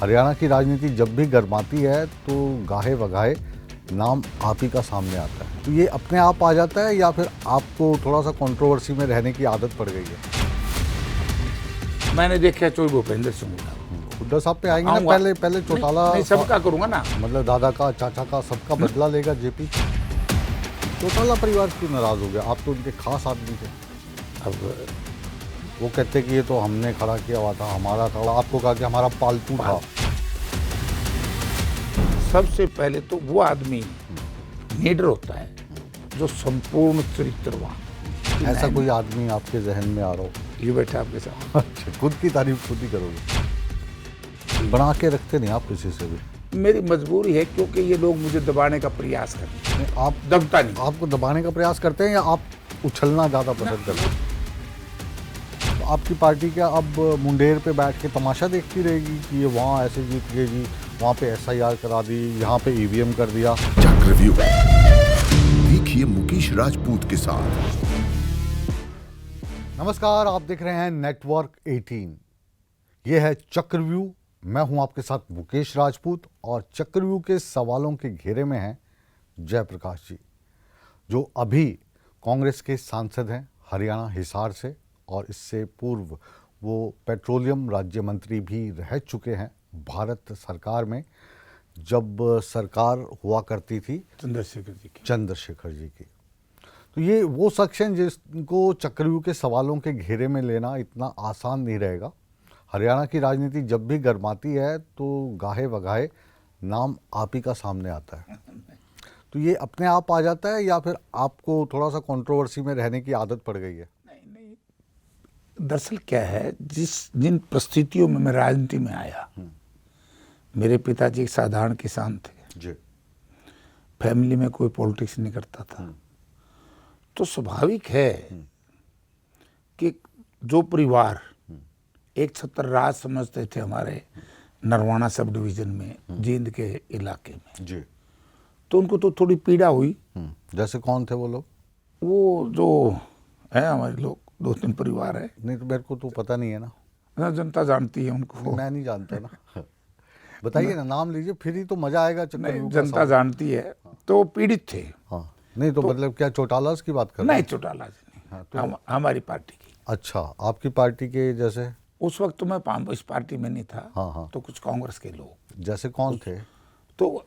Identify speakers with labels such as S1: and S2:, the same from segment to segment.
S1: हरियाणा की राजनीति जब भी गर्माती है तो गाहे बगाहे नाम आप ही का सामने आता है। तो ये अपने आप आ जाता है या फिर आपको थोड़ा सा कंट्रोवर्सी में रहने की आदत पड़ गई है?
S2: मैंने देखा चोरी भूपेंद्र सिंह हुड्डा।
S1: हुड्डा साहब पे आएंगे ना, पहले चौटाला
S2: नहीं, सबका करूंगा ना,
S1: मतलब दादा का, चाचा का, सबका बदला लेगा जेपी। चौटाला परिवार क्यों नाराज हो गया? आप तो उनके खास आदमी थे।
S2: अब
S1: वो कहते कि ये तो हमने खड़ा किया हुआ था, हमारा था। आपको कहा कि हमारा पालतू था।
S2: सबसे पहले तो वो आदमी लीडर होता है जो संपूर्ण चरित्रवान।
S1: ऐसा कोई आदमी आपके जहन में आ रहा हो?
S2: ये बैठा आपके साथ।
S1: अच्छा, खुद की तारीफ खुद ही करोगे, बना के रखते नहीं आप किसी से भी?
S2: मेरी मजबूरी है, क्योंकि ये लोग मुझे दबाने का प्रयास करते हैं।
S1: आप
S2: दबता नहीं।
S1: आपको दबाने का प्रयास करते हैं या आप उछलना ज़्यादा पसंद करते हैं? तो आपकी पार्टी क्या अब मुंडेर पे बैठ के तमाशा देखती रहेगी कि ये वहाँ ऐसे जीत गए जी, वहाँ पे SIR करा दी, यहाँ पे EVM कर दिया?
S3: चक्रव्यूह देखिए मुकेश राजपूत के साथ।
S1: नमस्कार, आप देख रहे हैं नेटवर्क 18। ये है चक्रव्यूह। मैं हूं आपके साथ मुकेश राजपूत और चक्रव्यूह के सवालों के घेरे में हैं जयप्रकाश जी, जो अभी कांग्रेस के सांसद हैं हरियाणा हिसार से, और इससे पूर्व वो पेट्रोलियम राज्य मंत्री भी रह चुके हैं भारत सरकार में, जब सरकार हुआ करती थी चंद्रशेखर जी की। तो ये वो शख्स हैं जिनको चक्रव्यूह के सवालों के घेरे में लेना इतना आसान नहीं रहेगा। हरियाणा की राजनीति जब भी गर्माती है तो गाहे बगाहे नाम आप ही का सामने आता है। तो ये अपने आप आ जाता है या फिर आपको थोड़ा सा कंट्रोवर्सी में रहने की आदत पड़ गई है?
S2: नहीं, दरअसल क्या है, जिन परिस्थितियों में मैं राजनीति में आया, मेरे पिताजी एक साधारण किसान थे
S1: जी।
S2: फैमिली में कोई पॉलिटिक्स नहीं करता था। तो स्वाभाविक है कि जो परिवार एक छत्र राज समझते थे हमारे नरवाना सब डिवीजन में, जींद के इलाके में
S1: जी,
S2: तो उनको तो थोड़ी पीड़ा हुई।
S1: जैसे कौन थे वो लोग?
S2: वो जो है हमारे लोग 2-3 परिवार है।
S1: नहीं तो मेरे को तो पता नहीं है ना।
S2: जनता जानती है उनको।
S1: मैं नहीं जानता ना। बताइए ना, नाम लीजिए, फिर ही तो मजा आएगा चक्रव्यूह का।
S2: जनता जानती है। तो वो पीड़ित थे।
S1: हाँ, नहीं तो मतलब क्या चौटाला की बात कर रहे
S2: नहीं,
S1: हैं?
S2: चौटाला जी नहीं।
S1: हाँ, तो
S2: हमारी पार्टी की।
S1: अच्छा, आपकी पार्टी के जैसे?
S2: उस वक्त तो मैं इस पार्टी में नहीं था।
S1: हाँ।
S2: तो कुछ कांग्रेस के लोग।
S1: जैसे कौन थे?
S2: तो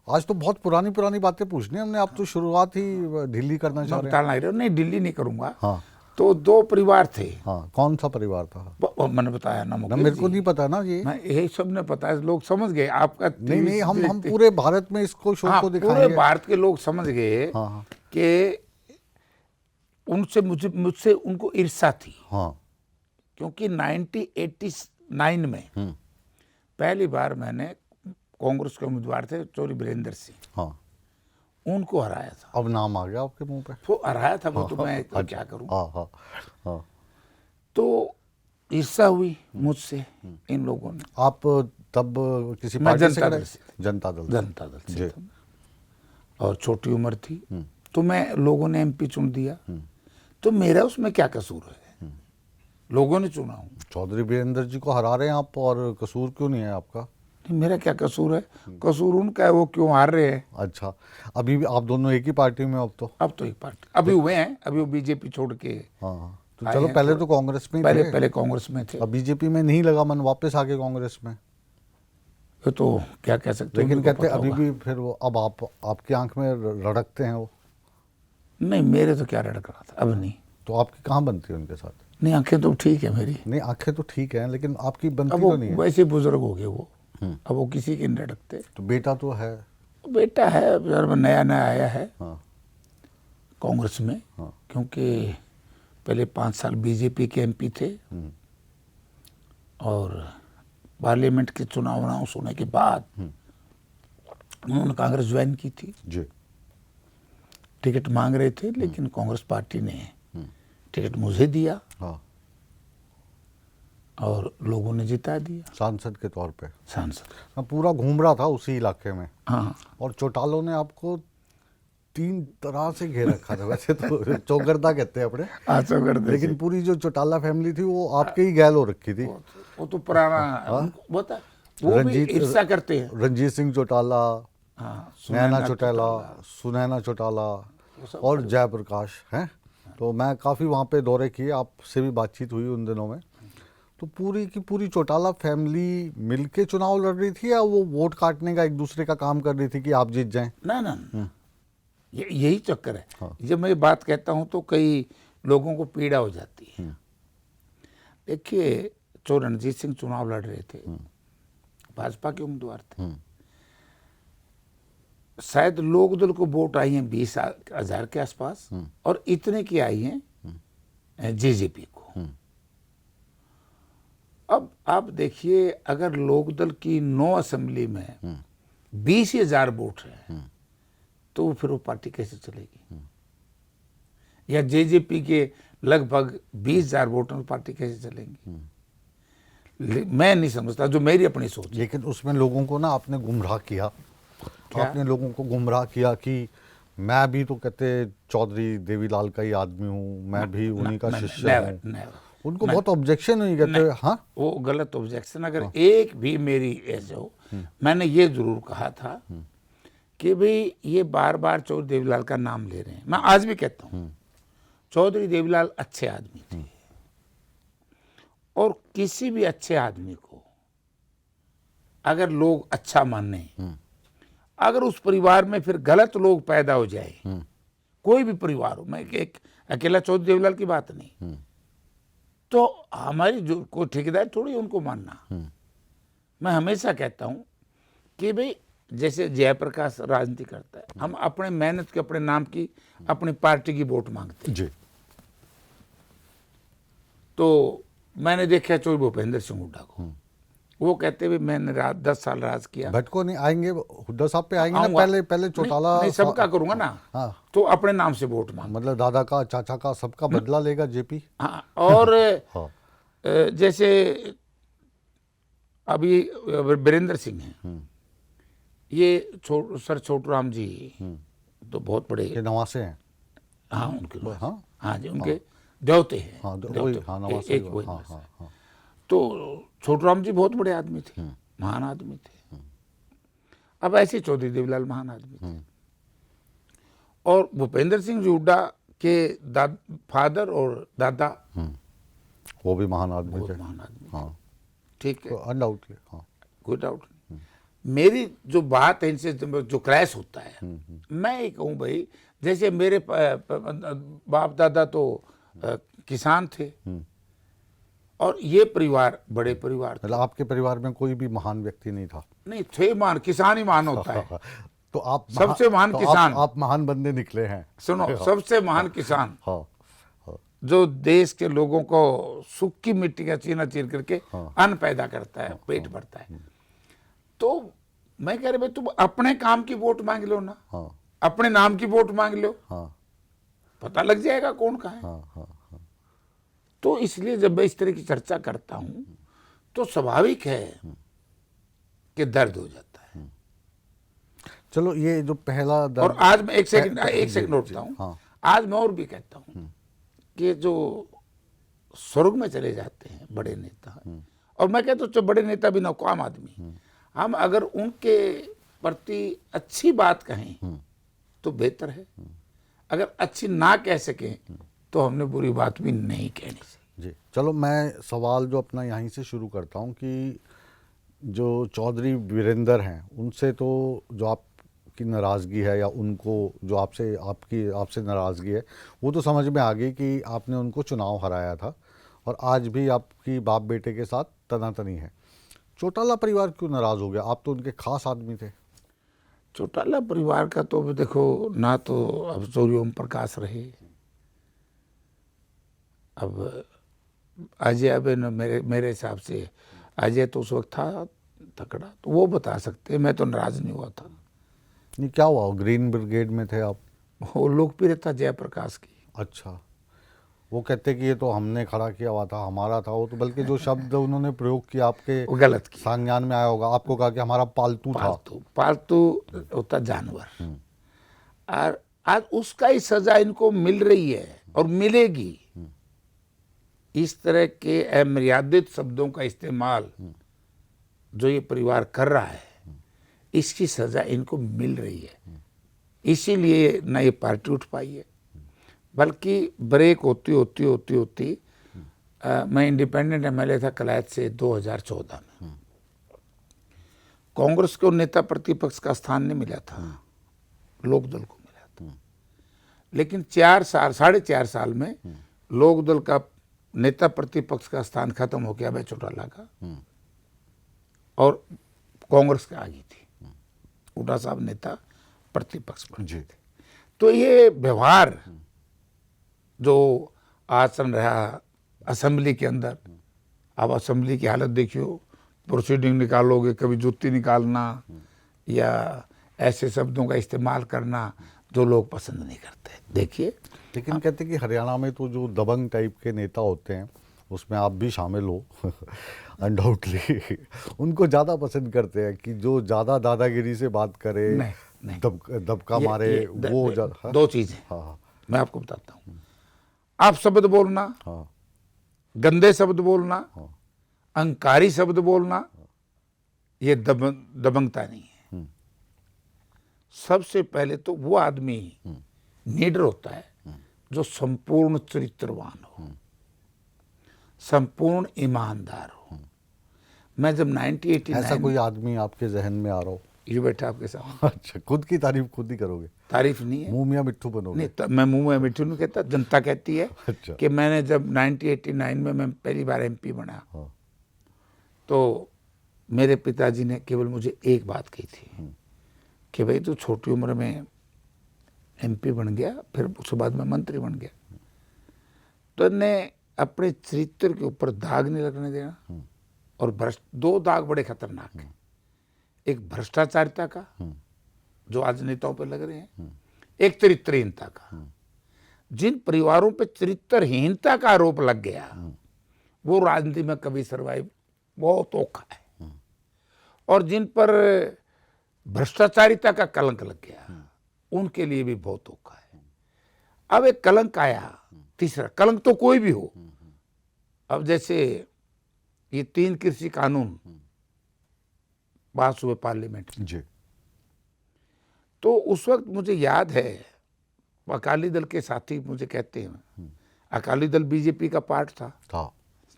S1: आज तो बहुत पुरानी बातें पूछनी है हमने। आप तो शुरुआत ही ढीली करना चाह रहे हैं।
S2: नहीं, दिल्ली नहीं करूंगा।
S1: हाँ।
S2: तो 2 परिवार थे।
S1: हाँ, कौन सा परिवार था?
S2: मैंने बताया ना,
S1: मेरे को नहीं पता ना ये।
S2: मैं यही सब ने पता है, लोग समझ गए आपका।
S1: नहीं, हम पूरे भारत में इसको शो को दिखाएंगे।
S2: पूरे भारत के लोग समझ गए कि उनसे मुझसे उनको ईर्ष्या थी।
S1: हाँ।
S2: क्योंकि 1989 में पहली बार मैंने कांग्रेस के उम्मीदवार थे चौरी वीरेंद्र सिंह,
S1: हाँ,
S2: उनको हराया था।
S1: अब नाम आ गया आपके मुंह पे।
S2: वो हराया था, वो तो मैं तो क्या करूं।
S1: हाँ।
S2: तो ईर्ष्या हुई मुझसे इन लोगों ने।
S1: आप तब किसी
S2: मैं
S1: पार्टी से?
S2: जनता दल से।
S1: जनता दल
S2: से था। और छोटी उम्र थी, तो मैं लोगों ने MP चुन दिया। तो मेरा उसमें क्या कसूर है? लोगों ने चुना हूं।
S1: चौधरी वीरेंद्र जी को हरा रहे हैं आप, और कसूर क्यों नहीं है आपका?
S2: नहीं, मेरा क्या कसूर है? कसूर उनका है, वो क्यों हार रहे हैं।
S1: अच्छा, अभी भी आप दोनों एक ही पार्टी में? अब तो
S2: एक पार्टी अभी हुए हैं। अभी वो बीजेपी छोड़ के।
S1: हाँ, तो चलो, पहले तो कांग्रेस में
S2: थे। पहले कांग्रेस में थे।
S1: अब बीजेपी में नहीं लगा मन, वापस आ गए कांग्रेस में।
S2: ये तो क्या कह सकते हैं।
S1: लेकिन कहते अभी भी फिर वो, अब आपकी आंख में रड़कते हैं वो?
S2: नहीं, मेरे तो क्या रड़क रहा था, अब नहीं।
S1: तो आपकी कहाँ बनती है उनके साथ?
S2: नहीं, आंखें तो ठीक है मेरी।
S1: नहीं, आंखें तो ठीक है, लेकिन आपकी बनती
S2: तो
S1: नहीं है।
S2: वैसे बुजुर्ग हो गए वो। अब वो किसी के नहीं रड़कते।
S1: तो बेटा तो है?
S2: बेटा है, नया आया है कांग्रेस में। क्योंकि पहले 5 साल बीजेपी के MP थे, और पार्लियामेंट के चुनाव होने के बाद उन्होंने कांग्रेस ज्वाइन की थी
S1: जी।
S2: टिकट मांग रहे थे, लेकिन कांग्रेस पार्टी ने टिकट मुझे दिया।
S1: हाँ।
S2: और लोगों ने जिता दिया
S1: सांसद के तौर पे।
S2: सांसद।
S1: मैं पूरा घूम रहा था उसी इलाके में।
S2: हाँ।
S1: और चौटालों ने आपको 3 तरह से घेर रखा था। वैसे तो चौगरदा कहते हैं अपने।
S2: चौगरदा।
S1: लेकिन पूरी जो चौटाला फैमिली थी वो आपके ही गैल हो रखी थी।
S2: वो तो पुराना बता। वो भी
S1: रंजीत-
S2: ईर्ष्या करते हैं।
S1: रंजीत सिंह चौटाला,
S2: हाँ,
S1: नैना चौटाला, सुनैना चौटाला और जयप्रकाश हैं। तो मैं काफ़ी वहाँ पे दौरे किए, आपसे भी बातचीत हुई उन दिनों में। तो पूरी की पूरी चौटाला फैमिली मिलके चुनाव लड़ रही थी या वो वोट काटने का एक दूसरे का काम कर रही थी कि आप जीत जाएं?
S2: ना ना ना, यही चक्कर है।
S1: हाँ।
S2: जब मैं ये बात कहता हूँ तो कई लोगों को पीड़ा हो जाती है। देखिए, जो रणजीत सिंह चुनाव लड़ रहे थे, भाजपा के उम्मीदवार थे, शायद लोकदल को वोट आई हैं 20,000 के आसपास, और इतने की आई हैं जेजेपी को। अब आप देखिए, अगर लोकदल की 9 असेंबली में 20,000 वोट है, तो फिर वो पार्टी कैसे चलेगी? या जेजेपी के लगभग 20,000 वोटों में पार्टी कैसे चलेंगी? मैं नहीं समझता, जो मेरी अपनी सोच है।
S1: लेकिन उसमें लोगों को ना आपने गुमराह किया।
S2: क्या?
S1: आपने लोगों को गुमराह किया कि मैं भी तो कहते चौधरी देवीलाल का ही आदमी हूँ, मैं भी उन्हीं का शिष्य हूँ। उनको बहुत ऑब्जेक्शन हुई, कहते हाँ
S2: वो गलत ऑब्जेक्शन अगर एक भी मेरी ऐसे हो, मैंने ये जरूर कहा था कि भाई ये बार बार चौधरी देवीलाल का नाम ले रहे हैं। मैं आज भी कहता हूँ, चौधरी देवीलाल अच्छे आदमी थे, और किसी भी अच्छे आदमी को अगर लोग अच्छा माने, अगर उस परिवार में फिर गलत लोग पैदा हो जाए, कोई भी परिवार हो, मैं एक अकेला चौधरी देवीलाल की बात नहीं, तो हमारी जो कोई ठेकेदार थोड़ी उनको मानना। मैं हमेशा कहता हूं कि भाई जैसे जयप्रकाश राजनीति करता है, हम अपने मेहनत के, अपने नाम की, अपनी पार्टी की वोट मांगते हैं
S1: जी।
S2: तो मैंने देखा चौधरी भूपेंद्र सिंह हुड्डा को, वो कहते हुए मैंने 10 साल राज किया।
S1: भटको नहीं आएंगे, हुड्डा साहब पे आएंगे ना,
S2: आऊंगा।
S1: पहले चौटाला
S2: नहीं, सबका करूंगा ना।
S1: हाँ।
S2: तो अपने नाम से वोट मांग।
S1: मतलब दादा का, चाचा का, सबका बदला लेगा जेपी।
S2: हाँ, और
S1: हाँ।
S2: जैसे अभी वीरेंद्र सिंह हैं, ये सर छोटू राम जी तो बहुत बड़े,
S1: ये नवासे हैं।
S2: हाँ उनके लोग,
S1: हाँ?
S2: हाँ जी, उनके देवते हैं।
S1: हाँ, वही,
S2: देवते,
S1: हाँ, नवासे
S2: एक
S1: जो,
S2: वही
S1: हाँ,
S2: नवासे।
S1: हाँ, हाँ।
S2: तो छोटू राम जी बहुत बड़े आदमी थे, महान आदमी थे। अब ऐसे चौधरी देवीलाल महान आदमी थे। और भूपेंद्र सिंह जी हुड्डा के फादर और दादा
S1: वो भी महान आदमी
S2: बहुत
S1: थे।
S2: महान आदमी,
S1: हाँ,
S2: ठीक है,
S1: तो अनडाउटली। हाँ।
S2: कोई डाउट नहीं। मेरी जो बात है इनसे जो क्रैश होता है, मैं ये कहूँ भाई, जैसे मेरे बाप दादा तो किसान थे, और ये परिवार बड़े परिवार थे।
S1: मतलब आपके परिवार में कोई भी महान व्यक्ति नहीं था?
S2: नहीं थे, महान किसान ही महान होता है।
S1: तो आप
S2: सबसे महान
S1: तो
S2: किसान।
S1: आप महान बंदे निकले हैं।
S2: सुनो, सबसे महान किसान,
S1: हाँ, हाँ,
S2: जो देश के लोगों को सूखी मिट्टी का चीना चीर करके अन्न पैदा करता है, पेट भरता है। तो मैं कह रहा भाई, तुम अपने काम की वोट मांग लो ना,
S1: हाँ,
S2: अपने नाम की वोट मांग लो,
S1: हाँ,
S2: पता लग जाएगा कौन कहाँ है।
S1: हाँ, हाँ, हाँ।
S2: तो इसलिए जब मैं इस तरह की चर्चा करता हूं, तो स्वाभाविक है कि दर्द हो जाता है।
S1: चलो, ये जो पहला
S2: और आज मैं एक सेकंड उठता हूं,
S1: हाँ।
S2: आज मैं और भी कहता हूं कि जो स्वर्ग में चले जाते हैं बड़े नेता, और मैं कहता हूं जो बड़े नेता भी ना, आम आदमी, हम अगर उनके प्रति अच्छी बात कहें तो बेहतर है, अगर अच्छी ना कह सकें तो हमने बुरी बात भी नहीं कहनी चाहिए।
S1: जी। चलो, मैं सवाल जो अपना यहीं से शुरू करता हूं कि जो चौधरी वीरेंद्र हैं, उनसे तो जो आपकी नाराज़गी है, या उनको जो आपसे नाराज़गी है, वो तो समझ में आ गई कि आपने उनको चुनाव हराया था, और आज भी आपकी बाप बेटे के साथ तनातनी है। चौटाला परिवार क्यों नाराज़ हो गया? आप तो उनके खास आदमी थे।
S2: चौटाला परिवार का तो देखो ना, तो अब चौधरी ओम प्रकाश रहे, अब अजय, अब मेरे हिसाब से अजय तो उस वक्त था तकड़ा, तो वो बता सकते हैं, मैं तो नाराज नहीं हुआ था।
S1: नहीं, क्या हुआ? ग्रीन ब्रिगेड में थे आप?
S2: वो लोकप्रियता जयप्रकाश की।
S1: अच्छा, वो कहते कि ये तो हमने खड़ा किया हुआ था, हमारा था वो, तो बल्कि जो शब्द उन्होंने प्रयोग किया आपके
S2: वो गलत किया।
S1: संज्ञान में आया होगा, आपको कहा कि हमारा पालतू था।
S2: पालतू होता जानवर, और आज उसका ही सजा इनको मिल रही है और मिलेगी। इस तरह के अमर्यादित शब्दों का इस्तेमाल जो ये परिवार कर रहा है इसकी सजा इनको मिल रही है, इसीलिए न ये पार्टी उठ पाई है। बल्कि ब्रेक होती होती होती होती मैं इंडिपेंडेंट एमएलए था कलायत से 2014 में। कांग्रेस को नेता प्रतिपक्ष का स्थान नहीं मिला था, लोकदल को मिला था। लेकिन 4.5 साल में लोकदल का नेता प्रतिपक्ष का स्थान खत्म हो गया, मैं चौटाला का, और कांग्रेस के आ गई थी। हुड्डा साहब नेता प्रतिपक्ष बन गए थे। तो ये व्यवहार जो आचरण रहा असेंबली के अंदर, अब असेंबली की हालत देखियो, प्रोसीडिंग निकालोगे, कभी जुत्ती निकालना या ऐसे शब्दों का इस्तेमाल करना जो लोग पसंद नहीं करते। देखिए,
S1: लेकिन कहते हैं कि हरियाणा में तो जो दबंग टाइप के नेता होते हैं उसमें आप भी शामिल हो अनडाउटली, उनको ज़्यादा पसंद करते हैं कि जो ज़्यादा दादागिरी से बात करे,
S2: नहीं।
S1: दबका मारे, वो हाँ?
S2: दो चीजें
S1: हाँ
S2: मैं आपको बताता हूँ। आप शब्द बोलना,
S1: हाँ
S2: गंदे शब्द बोलना,
S1: हाँ
S2: अहंकारी शब्द बोलना, ये दबंगता नहीं है। सबसे पहले तो वो आदमी लीडर होता है जो संपूर्ण चरित्रवान हो, संपूर्ण ईमानदार हो। मैं जब 1989
S1: ऐसा कोई आदमी आपके जहन में आ रहा हो?
S2: ये बैठा आपके सामने।
S1: अच्छा, खुद की तारीफ खुद ही करोगे?
S2: तारीफ नहीं है,
S1: मुंह मियां मिट्ठू बनोगे?
S2: नहीं, मैं मुंह में मिट्टू नहीं कहता, जनता कहती है।
S1: अच्छा।
S2: कि मैंने जब 1989 में मैं पहली बार एमपी बना,
S1: हाँ।
S2: तो मेरे पिताजी ने केवल मुझे एक बात कही थी कि भाई तू छोटी उम्र में एमपी बन गया, फिर उसके बाद में मंत्री बन गया, तो ने अपने चरित्र के ऊपर दाग नहीं लगने देना। और दो दाग बड़े खतरनाक हैं, एक भ्रष्टाचारिता का जो आज नेताओं पर लग रहे हैं, एक चरित्रहीनता का। जिन परिवारों पे चरित्रहीनता का आरोप लग गया वो राजनीति में कभी सर्वाइव बहुत औखा है, और जिन पर भ्रष्टाचारिता का कलंक लग गया उनके लिए भी बहुत औखा है। अब एक कलंक आया, तीसरा कलंक तो कोई भी हो। अब जैसे ये 3 कृषि कानून पास हुए पार्लियामेंट में,
S1: जी।
S2: तो उस वक्त मुझे याद है अकाली दल के साथी मुझे कहते हैं, अकाली दल बीजेपी का पार्ट था,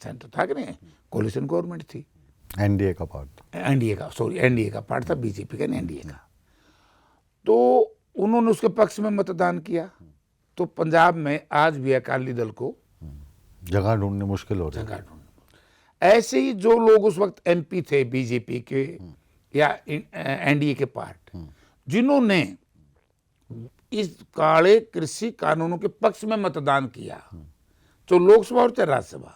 S2: सेंटर था कि नहीं, कोलिशन गवर्नमेंट थी,
S1: एनडीए का पार्ट,
S2: एनडीए का पार्ट था, बीजेपी का नहीं, एनडीए का। तो उन्होंने उसके पक्ष में मतदान किया। तो पंजाब में आज भी अकाली दल को
S1: जगह ढूंढनी मुश्किल हो रही है।
S2: ऐसे ही जो लोग उस वक्त एमपी थे बीजेपी के या एनडीए के पार्ट, जिन्होंने इस काले कृषि कानूनों के पक्ष में मतदान किया, तो लोकसभा और चाहे राज्यसभा,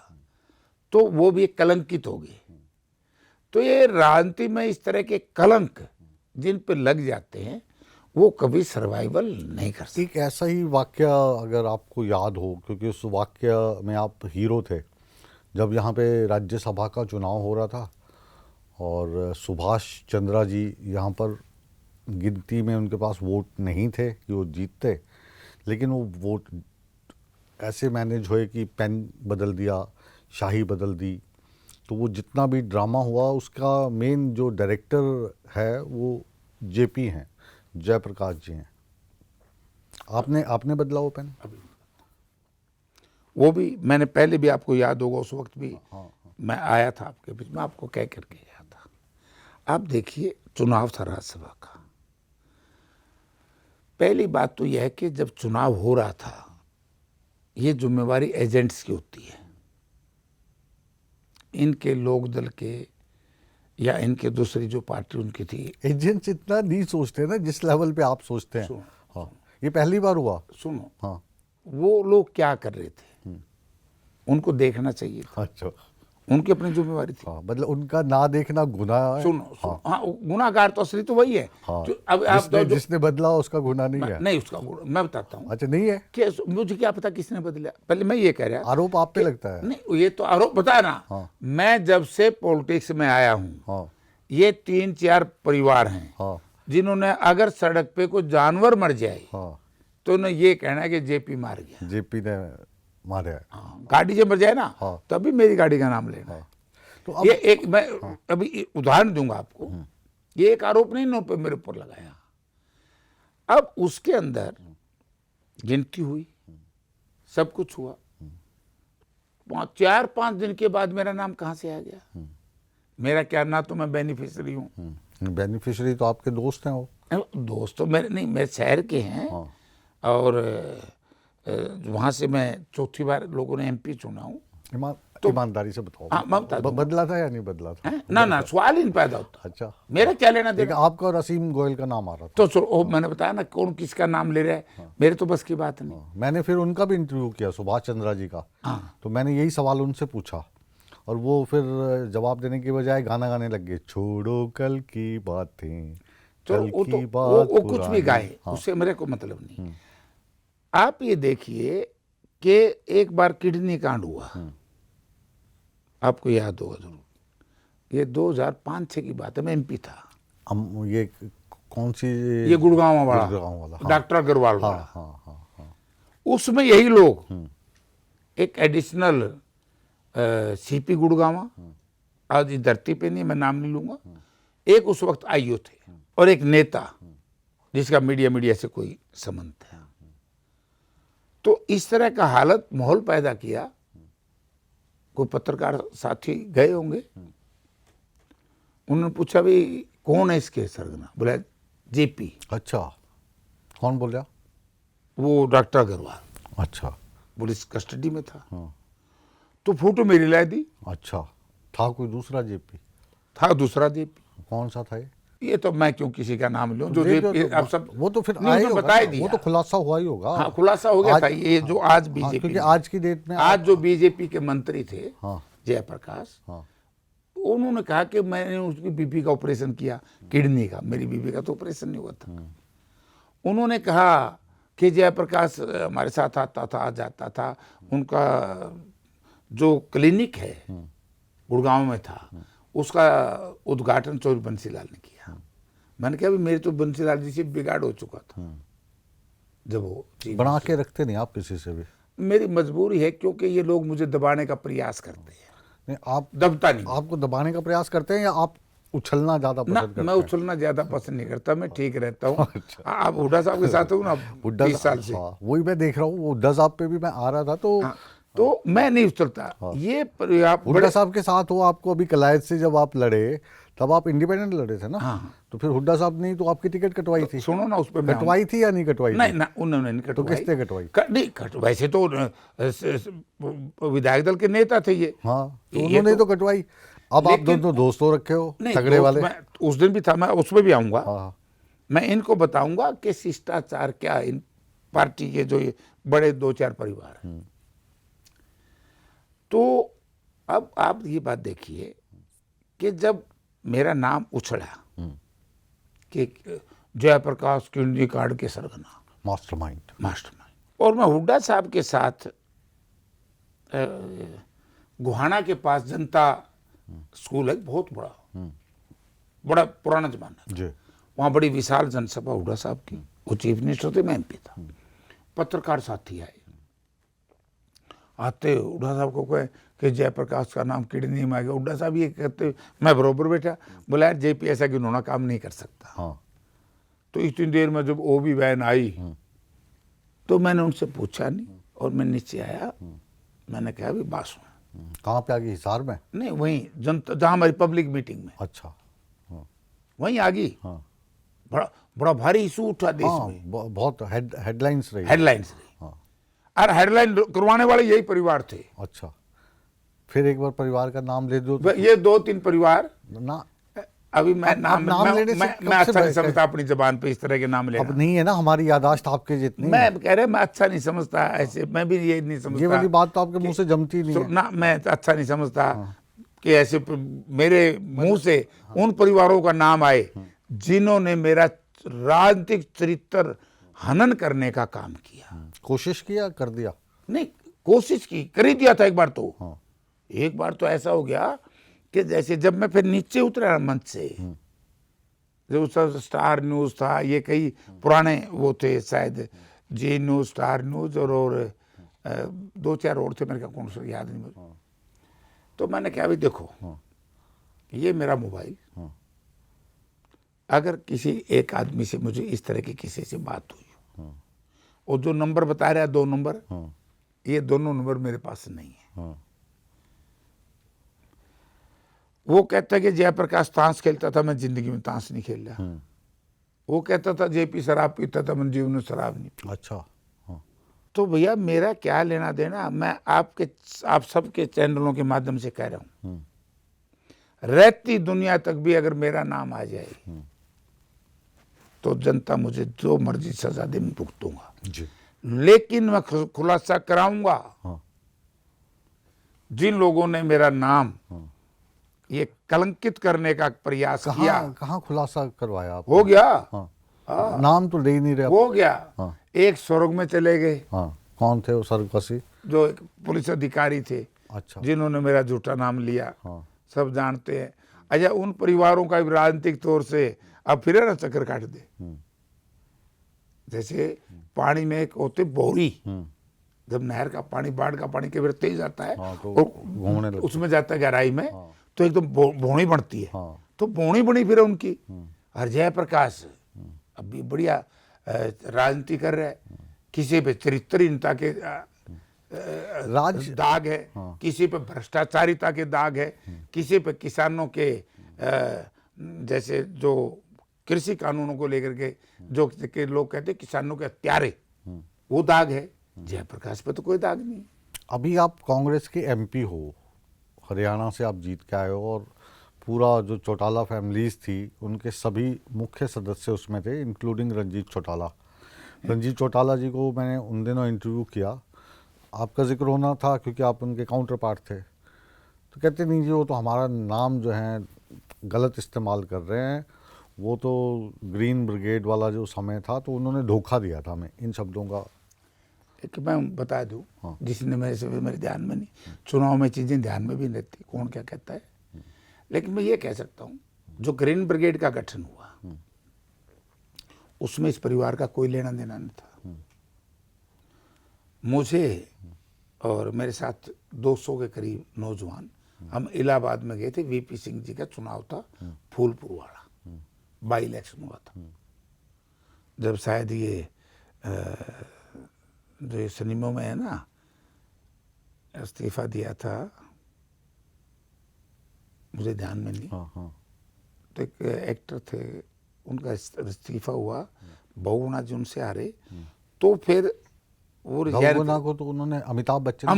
S2: तो वो भी कलंकित हो गए। तो ये राजनीति में इस तरह के कलंक जिन पे लग जाते हैं वो कभी सर्वाइवल नहीं कर सकते।
S1: एक ऐसा ही वाक्य अगर आपको याद हो, क्योंकि उस वाक्य में आप हीरो थे, जब यहाँ पे राज्यसभा का चुनाव हो रहा था और सुभाष चंद्रा जी यहाँ पर गिनती में उनके पास वोट नहीं थे कि वो जीतते, लेकिन वो वोट ऐसे मैनेज हुए कि पेन बदल दिया, शाही बदल दी। तो वो जितना भी ड्रामा हुआ उसका मेन जो डायरेक्टर है वो जेपी हैं, जयप्रकाश जी हैं। आपने बदला वो पेन?
S2: वो भी मैंने पहले भी, आपको याद होगा उस वक्त भी मैं आया था आपके बीच में, आपको कह करके गया था। आप देखिए, चुनाव था राज्यसभा का। पहली बात तो यह है कि जब चुनाव हो रहा था, ये जिम्मेवारी एजेंट्स की होती है, इनके लोकदल के या इनके दूसरी जो पार्टी उनकी थी।
S1: एजेंट्स इतना नहीं सोचते ना जिस लेवल पे आप सोचते हैं। हाँ, ये पहली बार हुआ।
S2: सुनो,
S1: हाँ,
S2: वो लोग क्या कर रहे थे उनको देखना चाहिए था।
S1: अच्छा,
S2: उनकी अपनी जिम्मेवारी थी।
S1: हाँ, मतलब उनका ना देखना गुनाह है।
S2: सुनो, हाँ, गुनाहगार तो असली तो वही है।
S1: हाँ,
S2: अब आप
S1: जिसने बदला उसका गुनाह नहीं है।
S2: नहीं, उसका मैं बताता हूँ।
S1: अच्छा, नहीं है?
S2: कि मुझे क्या पता किसने बदला। पहले मैं ये कह रहा,
S1: आरोप आप पे लगता है?
S2: नहीं, ये तो आरोप बता ना।
S1: हाँ।
S2: मैं जब से पॉलिटिक्स में आया हूँ,
S1: हाँ,
S2: ये 3-4 परिवार हैं
S1: हाँ,
S2: जिन्होंने अगर सड़क पे कोई जानवर मर जाए
S1: हाँ,
S2: तो उन्हें ये कहना है कि जेपी मार गया।
S1: जेपी ने मारा है।
S2: हाँ, गाड़ी जब मर जाए ना,
S1: हाँ।
S2: तभी मेरी गाड़ी का नाम लेना।
S1: हाँ। तो अब
S2: ये एक मैं अभी उदाहरण दूंगा आपको। ये एक आरोप नहीं पे मेरे ऊपर लगाया। अब उसके अंदर गिनती हुई, सब कुछ हुआ, 4-5 दिन के बाद मेरा नाम कहां से आ गया? मेरा क्या, ना तो मैं बेनिफिशियरी हूं।
S1: बेनिफिशियरी तो आपके दोस्त हैं वो।
S2: दोस्त तो मेरे नहीं, मेरे शहर के हैं। और वहां से मैं चौथी बार लोगों ने एमपी चुना हूं।
S1: ईमानदारी से बताओ।
S2: हाँ, मैं बता दूं।
S1: बदला था या नहीं बदला था?
S2: ना सवाल ही नहीं पैदा होता।
S1: अच्छा,
S2: मेरा क्या लेना
S1: लेकिन
S2: देना।
S1: आपका और असीम गोयल का नाम आ रहा था।
S2: तो मैंने बताया ना, कौन किसका नाम ले रहा है, मेरे तो बस की बात नहीं।
S1: मैंने फिर उनका भी इंटरव्यू किया, सुभाष चंद्रा जी का।
S2: हाँ।
S1: तो मैंने यही सवाल उनसे पूछा और वो फिर जवाब देने के बजाय गाना गाने लग गए, छोड़ो कल की बातें,
S2: तो
S1: कल
S2: वो
S1: की
S2: तो
S1: बात
S2: वो कुछ भी
S1: पुरानी।
S2: गाए,
S1: हाँ।
S2: उससे मेरे को मतलब नहीं। आप ये देखिए कि एक बार किडनी कांड हुआ, आपको याद होगा जरूर। ये 2005-6 की बात है, मैं एमपी था।
S1: हम ये कौन सी?
S2: ये गुड़गांव वाला,
S1: हाँ।
S2: डॉक्टर अग्रवाल
S1: हाँ,
S2: वाला।
S1: हाँ।
S2: उसमें यही लोग एक एडिशनल सीपी गुड़गांव, आज इस धरती पे नहीं, मैं नाम नहीं लूंगा, एक उस वक्त आईओ थे, और एक नेता जिसका मीडिया से कोई संबंध था। तो इस तरह का हालत माहौल पैदा किया। कोई पत्रकार साथी गए होंगे, उन्होंने पूछा भी कौन है इसके सरगना? बोला जेपी।
S1: अच्छा, कौन बोल रहा?
S2: वो डॉक्टर अग्रवाल।
S1: अच्छा,
S2: पुलिस कस्टडी में था। तो फोटो मेरी ला दी।
S1: अच्छा, था कोई दूसरा जेपी?
S2: था दूसरा जेपी।
S1: कौन सा था ये?
S2: ये तो मैं क्यों किसी का नाम लूं, जो
S1: जेपी
S2: जेपी आप सब
S1: वो तो फिर
S2: नहीं,
S1: आए
S2: उसने
S1: होगा
S2: बता ही
S1: ना,
S2: दिया।
S1: वो तो खुलासा हुआ ही होगा।
S2: हाँ, खुलासा हो गया था। ये जो आज
S1: हाँ,
S2: बीजेपी,
S1: क्योंकि आज की डेट में
S2: आज जो बीजेपी के मंत्री थे,
S1: हाँ,
S2: जयप्रकाश,
S1: हाँ,
S2: उन्होंने कहा कि मैंने उसकी बीपी का ऑपरेशन किया, किडनी का। मेरी बीपी का तो ऑपरेशन नहीं हुआ था। उन्होंने कहा कि जयप्रकाश हमारे साथ आता था, जाता था। उनका जो क्लिनिक है गुड़गांव में था, उसका उद्घाटन चौधरी बंसीलाल ने किया। मैंने कहा, मेरे तो बंसीलाल जी से बिगाड़ हो चुका था जब वो चीफ।
S1: बना के रखते नहीं आप किसी से भी?
S2: मेरी मजबूरी है, क्योंकि ये लोग मुझे दबाने का प्रयास करते हैं।
S1: नहीं, आप
S2: दबता नहीं।
S1: आपको दबाने का प्रयास करते हैं या आप उछलना ज्यादा
S2: ना,
S1: पसंद करते
S2: मैं
S1: हैं?
S2: उछलना ज्यादा पसंद नहीं करता, मैं ठीक रहता हूँ। आप हुड्डा साहब के साथ हूँ ना
S1: हुड्डा
S2: 30 साल से।
S1: हाँ, वही मैं देख रहा हूँ। वो हुड्डा साहब पे भी मैं आ रहा था, तो
S2: तो मैं नहीं उछलता। ये आप
S1: हुड्डा साहब के साथ हो, आपको अभी कलायत से जब आप लड़े तब आप इंडिपेंडेंट लड़े थे ना?
S2: हाँ।
S1: तो फिर हुड्डा साहब ने तो आपकी टिकट कटवाई थी।
S2: सुनो ना, उस पर मैं
S1: कटवाई थी या नहीं कटवाई?
S2: नहीं ना, उन्होंने नहीं कटवाई।
S1: किसने कटवाई?
S2: नहीं वैसे तो विधायक दल के नेता थे ये।
S1: हाँ, तो
S2: ये
S1: उन्होंने तो कटवाई। अब आप दोनों दोस्तों रखे हो
S2: नहीं,
S1: तगड़े वाले।
S2: मैं उस दिन भी था, मैं उसमें भी आऊंगा।
S1: हाँ,
S2: मैं इनको बताऊंगा कि शिष्टाचार क्या है। इन पार्टी के जो ये बड़े 2-4 परिवार हैं। तो अब आप ये बात देखिए कि जब मेरा नाम उछला कि जयप्रकाश किडनी कार्ड के सरगना,
S1: मास्टरमाइंड।
S2: और मैं हुड्डा साहब के साथ गुहाना के पास जनता स्कूल है, बहुत बड़ा पुराना जमाना
S1: जी।
S2: वहाँ बड़ी विशाल जनसभा हुड्डा साहब की। वो चीफ मिनिस्टर थे, मैं एमपी था। पत्रकार साथी आए, आते हुड्डा साहब को कहे कि जयप्रकाश का नाम किडनी में आ गया। हुड्डा साहब ये कहते, मैं बरोबर बैठा, बोला यार जेपी ऐसा क्यों होना काम नहीं कर सकता।
S1: हाँ,
S2: तो इतनी देर में जब ओबी वैन आई तो मैंने उनसे पूछा नहीं, और मैं नीचे आया। मैंने कहा भी बात सुन।
S1: कहाँ पे आ गई? हिसार में?
S2: नहीं, वहीं जनता, जहाँ हमारी पब्लिक मीटिंग में,
S1: अच्छा।
S2: वहीं आ गई।
S1: हाँ,
S2: बड़ा भारी इशू उठा देश
S1: हाँ,
S2: में,
S1: बहुत हेडलाइंस रही।
S2: हेडलाइंस रही।
S1: हाँ,
S2: और हेडलाइन करवाने वाले यही परिवार थे।
S1: अच्छा, फिर एक बार परिवार का नाम ले दो।
S2: ये 2-3 परिवार
S1: ना,
S2: अभी मैं
S1: अब
S2: नाम
S1: लेने से
S2: मैं
S1: कब
S2: अच्छा
S1: से
S2: नहीं
S1: बैठे?
S2: समझता अपनी जबान पे इस तरह के नाम लेना।
S1: अब नहीं है ना हमारी यादाश्त आपके जितनी।
S2: मैं कह रहे मैं अच्छा नहीं समझता ऐसे, मैं भी ये नहीं समझता।
S1: ये वाली बात तो आपके मुंह से जमती नहीं है।
S2: ना, मैं अच्छा नहीं समझता कि ऐसे मेरे मुंह से उन परिवारों का नाम आए जिन्होंने मेरा राजनीतिक चरित्र हनन करने का काम किया।
S1: कोशिश किया, कर दिया?
S2: नहीं, कोशिश की, कर ही दिया था एक बार तो।
S1: हाँ।
S2: एक बार तो ऐसा हो गया कि जैसे जब मैं फिर नीचे उतरा मंच से, जो उस समय स्टार न्यूज था, ये कई पुराने वो थे, शायद जी न्यूज, स्टार न्यूज, और 2-4 और थे, मेरे को कौन सा याद नहीं। तो मैंने कहा भी देखो, ये मेरा मोबाइल,
S1: हाँ।
S2: अगर किसी एक आदमी से मुझे इस तरह की किसी से बात हुई
S1: हाँ।
S2: और जो नंबर बता रहा है 2 नंबर,
S1: हाँ।
S2: ये दोनों नंबर मेरे पास नहीं है।
S1: हाँ।
S2: वो कहता है कि जयप्रकाश ताश खेलता था, मैं जिंदगी में ताश नहीं खेल रहा। वो कहता था जेपी शराब पीता था, मैं जीवन में शराब नहीं पी।
S1: अच्छा। हाँ।
S2: तो भैया मेरा क्या लेना देना, मैं आप सबके चैनलों के माध्यम से कह रहा हूं, रहती दुनिया तक भी अगर मेरा नाम आ जाए तो जनता मुझे जो मर्जी सजा दे मैं भुगतूंगा,
S1: जी।
S2: लेकिन मैं खुलासा कराऊंगा।
S1: हाँ।
S2: जिन लोगों ने मेरा नाम ये कलंकित करने का प्रयास किया,
S1: कहाँ खुलासा करवाया आप?
S2: हो गया।
S1: हाँ। नाम तो ले ही नहीं रहे आप।
S2: हो गया।
S1: हाँ।
S2: एक स्वर्ग में चले गए,
S1: हाँ। कौन थे वो स्वर्गवासी?
S2: जो एक पुलिस अधिकारी थे,
S1: अच्छा।
S2: जिन्होंने मेरा झूठा नाम लिया।
S1: हाँ।
S2: सब जानते हैं। अच्छा, उन परिवारों का भी राजनीतिक तौर से अब फिर ना चक्कर काट दे। जैसे पानी में एक होते बोरी, जब नहर का पानी, बाढ़ का पानी कई बार तेज आता है
S1: हाँ, तो
S2: और
S1: घूमने लगता है।
S2: उसमें जाता है गहराई में, तो एकदम भौणी बनती है।
S1: हाँ।
S2: तो भौणी बनी फिर उनकी। और जयप्रकाश अभी बढ़िया राजनीति कर रहा है, किसी पे चरित्रहीनता के दाग है, किसी पे भ्रष्टाचारिता के दाग है, किसी पे किसानों के जैसे जो कृषि कानूनों को लेकर के जो के लोग कहते हैं किसानों के हत्यारे, वो दाग है। जयप्रकाश पे तो कोई दाग नहीं।
S1: अभी आप कांग्रेस के एमपी हो, हरियाणा से आप जीत के आए हो, और पूरा जो चौटाला फैमिलीज थी उनके सभी मुख्य सदस्य उसमें थे, इंक्लूडिंग रंजीत चौटाला। रंजीत चौटाला जी को मैंने उन दिनों इंटरव्यू किया, आपका जिक्र होना था क्योंकि आप उनके काउंटर पार्ट थे। तो कहते नहीं जी वो तो हमारा नाम जो है गलत इस्तेमाल कर रहे हैं, वो तो ग्रीन ब्रिगेड वाला जो समय था तो उन्होंने धोखा दिया था हमें, इन शब्दों का।
S2: एक मैं बता दूं,
S1: हाँ।
S2: जिसने मेरे ध्यान में नहीं, चुनाव में चीजें ध्यान में भी नहीं रहती कौन क्या कहता है, लेकिन मैं ये कह सकता हूं जो ग्रीन ब्रिगेड का गठन हुआ उसमें इस परिवार का कोई लेना देना नहीं था। मुझे और मेरे साथ 200 के करीब नौजवान, हम इलाहाबाद में गए थे, वीपी सिंह जी का चुनाव था, फूलपुर वाला बाई इलेक्शन हुआ था। जब शायद ये जो ये सिनेमा में है ना, इस्तीफा दिया था, मुझे ध्यान में नहीं।
S1: हाँ। हाँ।
S2: तो एक एक्टर थे, उनका इस्तीफा हुआ, बहुगुणा जी उनसे हारे, तो फिर वो
S1: बहुगुणा को तो उन्होंने अमिताभ बच्चन। हाँ,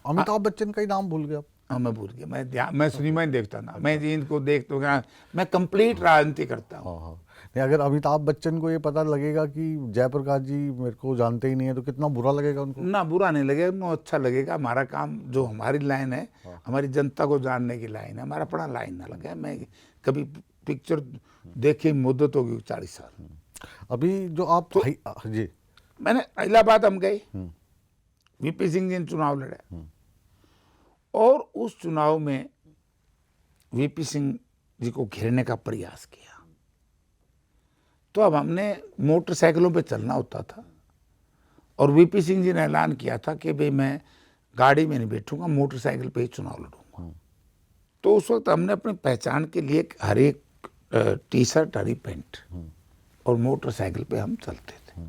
S1: अमिताभ बच्चन का ही नाम भूल गया।
S2: हाँ, मैं भूल गया, मैं सिनेमा ही देखता ना, मैं इनको देखता हूँ, मैं कंप्लीट राजनीति करता हूँ।
S1: हाँ। नहीं, अगर अमिताभ बच्चन को ये पता लगेगा कि जयप्रकाश जी मेरे को जानते ही नहीं है तो कितना बुरा लगेगा उनको।
S2: ना बुरा नहीं लगेगा, उनको अच्छा लगेगा। हमारा काम जो हमारी लाइन है, हमारी जनता को जानने की लाइन है, हमारा अपना लाइन ना लगे। मैं कभी पिक्चर देखे मुद्दत होगी 40 साल।
S1: अभी जो आप
S2: तो,
S1: जी,
S2: मैंने इलाहाबाद हम गए, वीपी सिंह जी ने चुनाव लड़ा, और उस चुनाव में वीपी सिंह जी को घेरने का प्रयास किया। तो अब हमने मोटरसाइकिलों पे चलना होता था, और वीपी सिंह जी ने ऐलान किया था कि भाई मैं गाड़ी में नहीं बैठूंगा, मोटरसाइकिल पे ही चुनाव लड़ूंगा। तो उस वक्त हमने अपनी पहचान के लिए हरे टी शर्ट, हरी पैंट और मोटरसाइकिल पे हम चलते थे।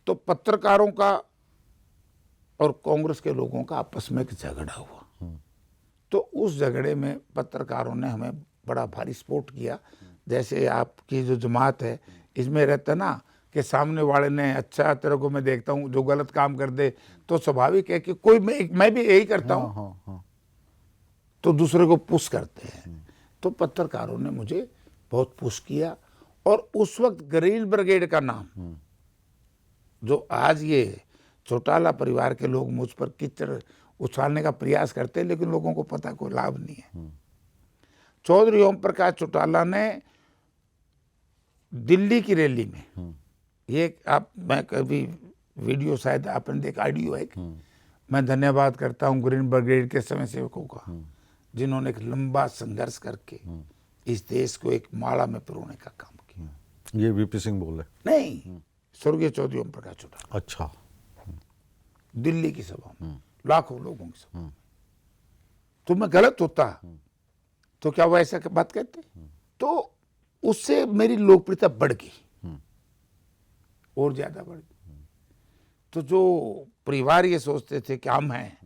S2: तो पत्रकारों का और कांग्रेस के लोगों का आपस में एक झगड़ा हुआ। तो उस झगड़े में पत्रकारों ने हमें बड़ा भारी सपोर्ट किया। जैसे आपकी जो जमात है, इसमें रहता ना कि सामने वाले ने, अच्छा तेरे को मैं देखता हूँ जो गलत काम कर दे तो स्वाभाविक है कि कोई मैं भी यही करता हूँ।
S1: हाँ।
S2: तो दूसरे को पुश करते हैं। तो पत्रकारों ने मुझे बहुत पुश किया, और उस वक्त ग्रीन ब्रिगेड का नाम, जो आज ये चौटाला परिवार के लोग मुझ पर कीचड़ उछालने का प्रयास करते हैं, लेकिन लोगों को पता कोई लाभ नहीं है। चौधरी ओम प्रकाश चौटाला ने दिल्ली की रैली में, ये मैं कभी वीडियो शायद आपने देखा, ऑडियो है, मैं धन्यवाद करता हूं ग्रीन ब्रिगेड के स्वयं सेवकों का, जिन्होंने एक लंबा संघर्ष करके इस देश को एक माला में पिरोने का काम किया।
S1: ये वीपी सिंह बोले?
S2: नहीं, स्वर्गीय चौधरी ओम प्रकाश चौटाला।
S1: अच्छा।
S2: दिल्ली की सभा में लाखों लोगों की सभा। तो मैं गलत होता तो क्या वो ऐसा बात कहते? तो उससे मेरी लोकप्रियता बढ़ गई और ज्यादा बढ़ गई। तो जो परिवार ये सोचते थे कि हम हैं,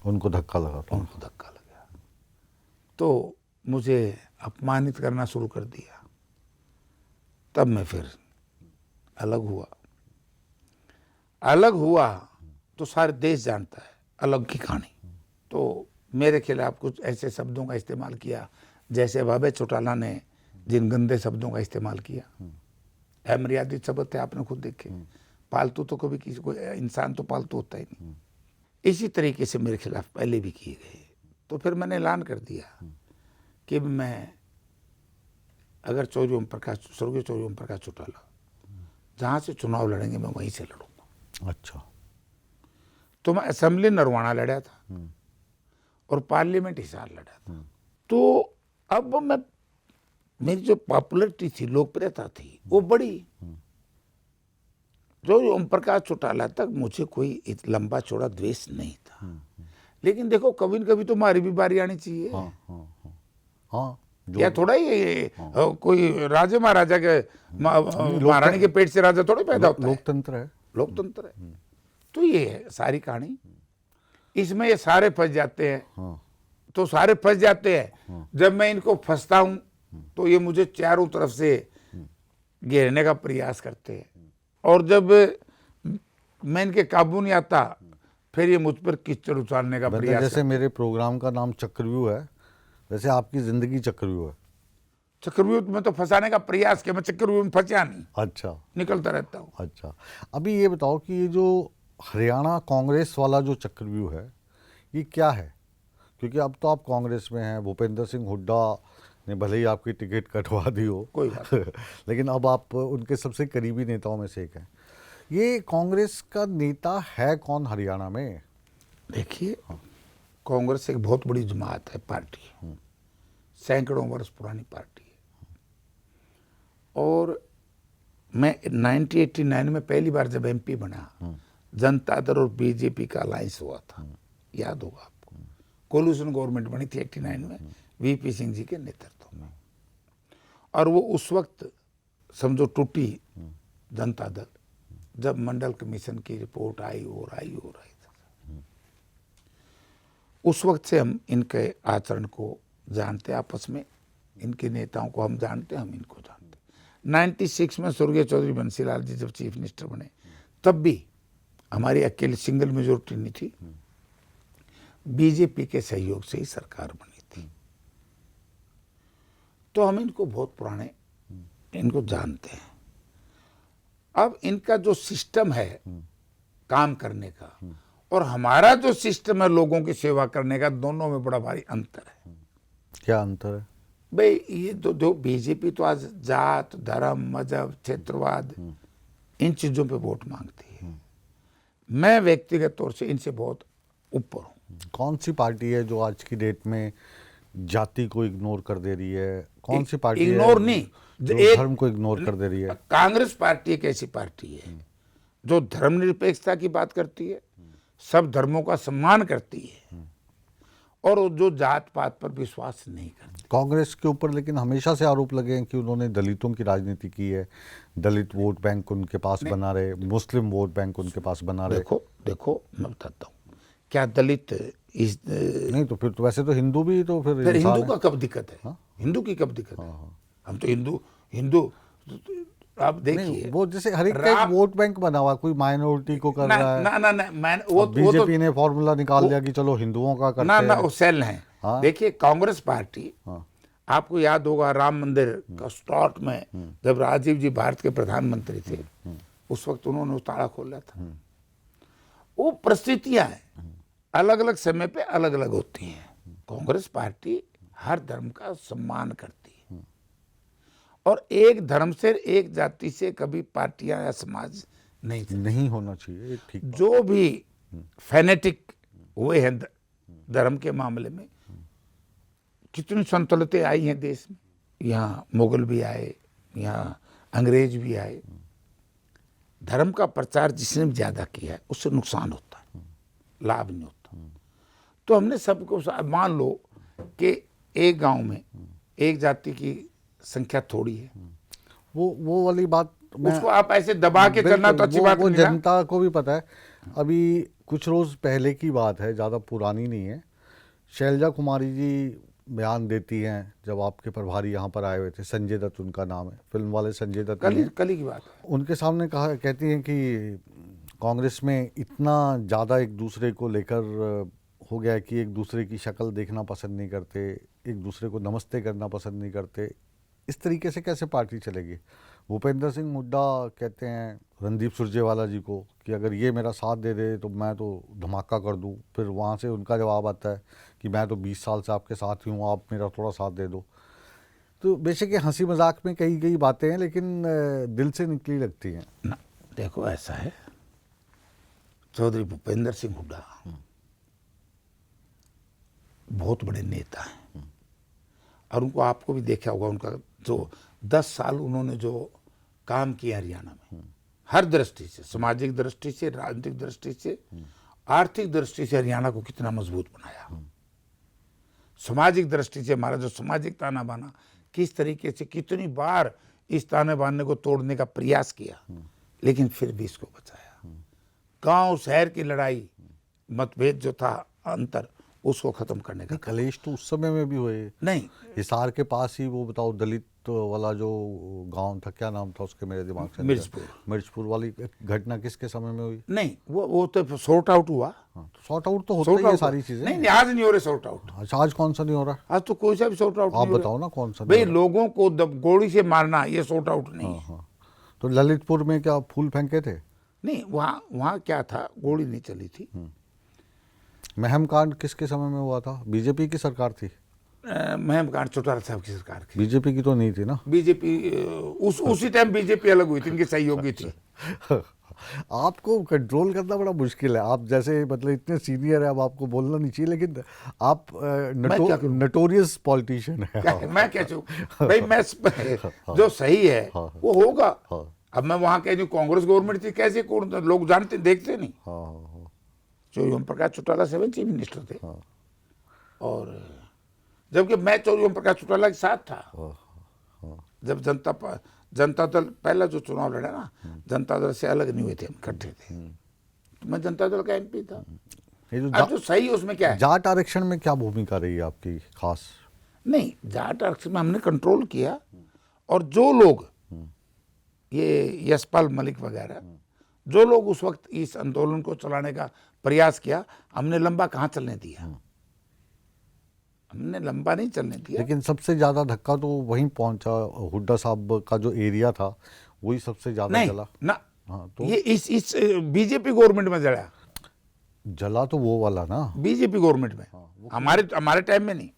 S1: उनको धक्का लगा था।
S2: उनको धक्का लगा, तो मुझे अपमानित करना शुरू कर दिया। तब मैं फिर अलग हुआ तो सारे देश जानता है अलग की कहानी। तो मेरे खिलाफ कुछ ऐसे शब्दों का इस्तेमाल किया जैसे बाबे चौटाला ने जिन गंदे शब्दों का इस्तेमाल किया। अमर्यादित शब्द थे, आपने खुद देखे। पालतू तो कभी किसी को, इंसान तो पालतू होता ही नहीं। इसी तरीके से मेरे खिलाफ पहले भी किए गए। तो फिर मैंने ऐलान कर दिया कि मैं अगर स्वर्गीय चौधरी ओम प्रकाश चौटाला जहाँ से चुनाव लड़ेंगे मैं वहीं से लड़ूंगा।
S1: अच्छा।
S2: तो मैं असेंबली नरवाना लड़ा था और पार्लियामेंट हिसार लड़ा था। तो अब मेरी जो पॉपुलरिटी थी, लोकप्रियता थी, वो बढ़ी। जो ओम प्रकाश चौटाला तक मुझे कोई लंबा चौड़ा द्वेष नहीं था। लेकिन देखो कभी न कभी तो हमारी भी बारी आनी चाहिए।
S1: हाँ,
S2: या थोड़ा ही कोई राजे महाराजा के महारानी के पेट से राजा थोड़े पैदा होता है।
S1: लोकतंत्र है।
S2: लोकतंत्र है। तो ये है सारी कहानी। इसमें ये सारे फंस जाते हैं। तो सारे फंस जाते हैं। जब मैं इनको फंसता हूं तो ये मुझे चारों तरफ से घेरने का प्रयास करते हैं, और जब मैं इनके काबू नहीं आता फिर ये मुझ पर कीचड़ उछालने का प्रयास।
S1: जैसे मेरे प्रोग्राम का नाम चक्रव्यूह है, वैसे आपकी जिंदगी चक्रव्यूह है।
S2: चक्रव्यूह में तो फंसाने का प्रयास किया, मैं चक्रव्यूह में फंसा नहीं।
S1: अच्छा।
S2: निकलता रहता हूँ।
S1: अच्छा, अभी ये बताओ कि ये जो हरियाणा कांग्रेस वाला जो चक्रव्यूह है ये क्या है? क्योंकि अब तो आप कांग्रेस में हैं, भूपेंद्र सिंह हुड्डा ने भले ही आपकी टिकट कटवा दी हो,
S2: कोई बात नहीं।
S1: लेकिन अब आप उनके सबसे करीबी नेताओं में से एक हैं। ये कांग्रेस का नेता है कौन हरियाणा में?
S2: देखिए, कांग्रेस एक बहुत बड़ी जमात है, पार्टी है, सैकड़ों वर्ष पुरानी पार्टी है। और मैं 1989 में पहली बार जब एमपी बना, जनता दल और बीजेपी का अलायंस हुआ था, याद होगा आपको। कोलिशन गवर्नमेंट बनी थी 89 में वीपी सिंह जी के नेतृत्व में। और वो उस वक्त समझो टूटी जनता दल, जब मंडल कमीशन की रिपोर्ट आई और आई था। उस वक्त से हम इनके आचरण को जानते, आपस में इनके नेताओं को हम जानते, हम इनको जानते। 96 में स्वर्गीय चौधरी बंसीलाल जी जब चीफ मिनिस्टर बने, तब भी हमारी अकेली सिंगल मेजोरिटी नहीं थी, बीजेपी के सहयोग से ही सरकार बनी थी। तो हम इनको बहुत पुराने, इनको जानते हैं। अब इनका जो सिस्टम है काम करने का और हमारा जो सिस्टम है लोगों की सेवा करने का, दोनों में बड़ा भारी अंतर है।
S1: क्या अंतर है
S2: भाई? ये जो बीजेपी तो आज जात, धर्म, मजहब, क्षेत्रवाद, इन चीजों पे वोट मांगती है। मैं व्यक्तिगत तौर से इनसे बहुत ऊपर हूँ।
S1: कौन सी पार्टी है जो आज की डेट में जाति को इग्नोर कर दे रही है? कौन सी पार्टी
S2: इग्नोर
S1: है
S2: नहीं,
S1: जो धर्म को इग्नोर कर दे रही है?
S2: कांग्रेस पार्टी एक ऐसी पार्टी है जो धर्मनिरपेक्षता की बात करती है, सब धर्मों का सम्मान करती है, और जो जात पात पर विश्वास नहीं करती।
S1: कांग्रेस के ऊपर लेकिन हमेशा से आरोप लगे हैं कि उन्होंने दलितों की राजनीति की है, दलित वोट बैंक उनके पास बना रहे, मुस्लिम वोट बैंक उनके पास बना रहे।
S2: देखो मैं बताता हूँ, क्या दलित इस
S1: नहीं तो फिर तो वैसे तो हिंदू भी तो फिर
S2: हिंदू का कब दिक्कत है? हिंदू की कब दिक्कत है? हम तो हिंदू आप देखिए,
S1: वो जैसे हर एक का एक वोट बैंक बना हुआ, कोई माइनॉरिटी को कर रहा है।
S2: ना वो
S1: बीजेपी ने फॉर्मूला निकाल लिया कि चलो हिंदुओं का करते हैं।
S2: ना वो सेल है। देखिए कांग्रेस पार्टी, आपको याद होगा राम मंदिर का स्टार्ट में जब राजीव जी भारत के प्रधानमंत्री थे, उस वक्त उन्होंने ताला खोला था। वो परिस्थितियां हैं, अलग अलग समय पे अलग अलग होती हैं। कांग्रेस पार्टी हर धर्म का सम्मान करती है, और एक धर्म से, एक जाति से कभी पार्टियां या समाज नहीं
S1: होना चाहिए। ठीक।
S2: जो भी फैनेटिक हुए हैं धर्म के मामले में, कितनी संतुलतें आई हैं देश में। यहाँ मुगल भी आए, यहाँ अंग्रेज भी आए। धर्म का प्रचार जिसने भी ज्यादा किया है उससे नुकसान होता है, लाभ नहीं होता। तो हमने सबको मान लो कि एक गांव में एक जाति की संख्या थोड़ी है,
S1: वो वाली बात
S2: उसको आप ऐसे दबा के करना तो अच्छी बात
S1: वो
S2: नहीं ना।
S1: जनता को भी पता है। अभी कुछ रोज पहले की बात है, ज़्यादा पुरानी नहीं है। शैलजा कुमारी जी बयान देती हैं जब आपके प्रभारी यहाँ पर आए हुए थे, संजय दत्त उनका नाम है, फिल्म वाले संजय दत्त नहीं है।
S2: कल ही की बात है।
S1: उनके सामने कहती हैं कि कांग्रेस में इतना ज़्यादा एक दूसरे को लेकर हो गया है कि एक दूसरे की शक्ल देखना पसंद नहीं करते, एक दूसरे को नमस्ते करना पसंद नहीं करते। इस तरीके से कैसे पार्टी चलेगी? भूपेंद्र सिंह हुड्डा कहते हैं रणदीप सुरजेवाला जी को कि अगर ये मेरा साथ दे दे तो मैं तो धमाका कर दूं। फिर वहाँ से उनका जवाब आता है कि मैं तो 20 साल से आपके साथ ही हूँ, आप मेरा थोड़ा साथ दे दो। तो बेशक ये हंसी मजाक में कही गई बातें हैं, लेकिन दिल से निकली लगती हैं
S2: ना। देखो ऐसा है, चौधरी भूपेंद्र सिंह हुड्डा बहुत बड़े नेता हैं और उनको आपको भी देखा होगा, उनका जो 10 साल उन्होंने जो काम किया हरियाणा में, हर दृष्टि से, सामाजिक दृष्टि से, राजनीतिक दृष्टि से, आर्थिक दृष्टि से हरियाणा को कितना मजबूत बनाया। सामाजिक दृष्टि से हमारा जो सामाजिक ताना बाना, किस तरीके से कितनी बार इस ताने बाने को तोड़ने का प्रयास किया, लेकिन फिर भी इसको बचाया। गांव शहर की लड़ाई, मतभेद जो था, अंतर, उसको खत्म करने का।
S1: कलेश तो उस समय में भी हुए
S2: नहीं,
S1: हिसार के पास ही, वो बताओ दलित वाला जो गांव था, क्या नाम था उसके, मेरे दिमाग से मिर्चपुर वाली घटना किसके समय में हुई?
S2: नहीं, वो तो सॉर्ट आउट हुआ।
S1: तो सॉर्ट आउट तो होता ही है सारी चीजें।
S2: नहीं, आज नहीं हो रहे सॉर्ट आउट।
S1: अच्छा, आज कौन सा नहीं हो रहा?
S2: आज तो कोई सा भी सॉर्ट आउट
S1: आप बताओ ना कौन सा
S2: भाई। लोगों को गोली से मारना ये सॉर्ट आउट नहीं है।
S1: हाँ। तो ललितपुर में क्या फूल फेंके थे?
S2: नहीं, वहाँ क्या था, गोली नहीं चली थी।
S1: महम कांड किसके समय में हुआ था? बीजेपी की सरकार थी?
S2: महम कांड चौटाला साहब की सरकार की।
S1: बीजेपी की तो नहीं थी ना?
S2: बीजेपी उसी टाइम बीजेपी अलग हुई थी, इनकी सहयोगी थी।
S1: आपको कंट्रोल करना बड़ा मुश्किल है। आप जैसे मतलब इतने सीनियर है, अब आपको बोलना नहीं चाहिए, लेकिन आप नटोरियस पॉलिटिशियन है।
S2: मैं क्या चाहूँ भाई, मैं जो सही है वो होगा। अब मैं वहाँ कह दूँ कांग्रेस गवर्नमेंट थी, कैसे लोग जानते देखते नहीं। चौधरी ओम प्रकाश चौटाला 7 चीफ मिनिस्टर थे, और जबकि मैं चौधरी ओम प्रकाश चौटाला के साथ था जब जनता दल पहला जो चुनाव लड़ा ना, जनता दल से अलग नहीं हुए थे, हम इकट्ठे थे। तो मैं जनता दल का एमपी था।
S1: ये
S2: अब जो सही है उसमें क्या है?
S1: जाट आरक्षण में क्या भूमिका रही है आपकी खास?
S2: नहीं, जाट आरक्षण में हमने कंट्रोल किया, और जो लोग ये यशपाल मलिक वगैरह, जो लोग उस वक्त इस आंदोलन को चलाने का प्रयास किया, हमने लंबा कहाँ चलने दिया। हमने लंबा नहीं चलने दिया।
S1: लेकिन सबसे ज्यादा धक्का तो वहीं पहुंचा, हुड्डा साहब का जो एरिया था वही सबसे ज्यादा जला
S2: ना।
S1: हाँ, तो
S2: ये इस बीजेपी गवर्नमेंट में
S1: जला तो वो वाला ना,
S2: बीजेपी गवर्नमेंट में। हमारे टाइम में नहीं।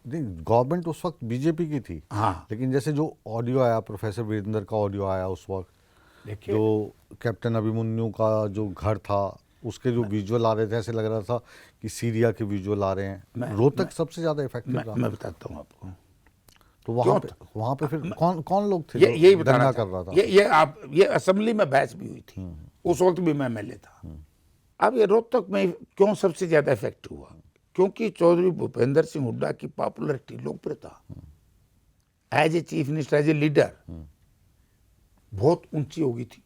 S1: गवर्नमेंट उस वक्त बीजेपी की थी।
S2: हाँ,
S1: लेकिन जैसे जो ऑडियो आया, प्रोफेसर वीरेंद्र का ऑडियो आया उस वक्त, जो कैप्टन अभिमन्यु का जो घर था, उसके जो विजुअल आ रहे थे, ऐसे लग रहा था कि सीरिया के विजुअल आ रहे हैं। रोहतक सबसे ज्यादा इफेक्टिव था।
S2: मैं बताता हूँ आपको।
S1: तो वहाँ पे फिर कौन लोग थे?
S2: यही बताना
S1: कर रहा था।
S2: ये असेंबली में बहस भी हुई थी, उस वक्त भी मैं एमएलए था। अब ये रोहतक में क्यों सबसे ज्यादा इफेक्ट हुआ? क्योंकि चौधरी भूपेंद्र सिंह हुड्डा की पॉपुलरिटी, लोकप्रियता as a chief minister, as a leader बहुत ऊंची हो गई थी,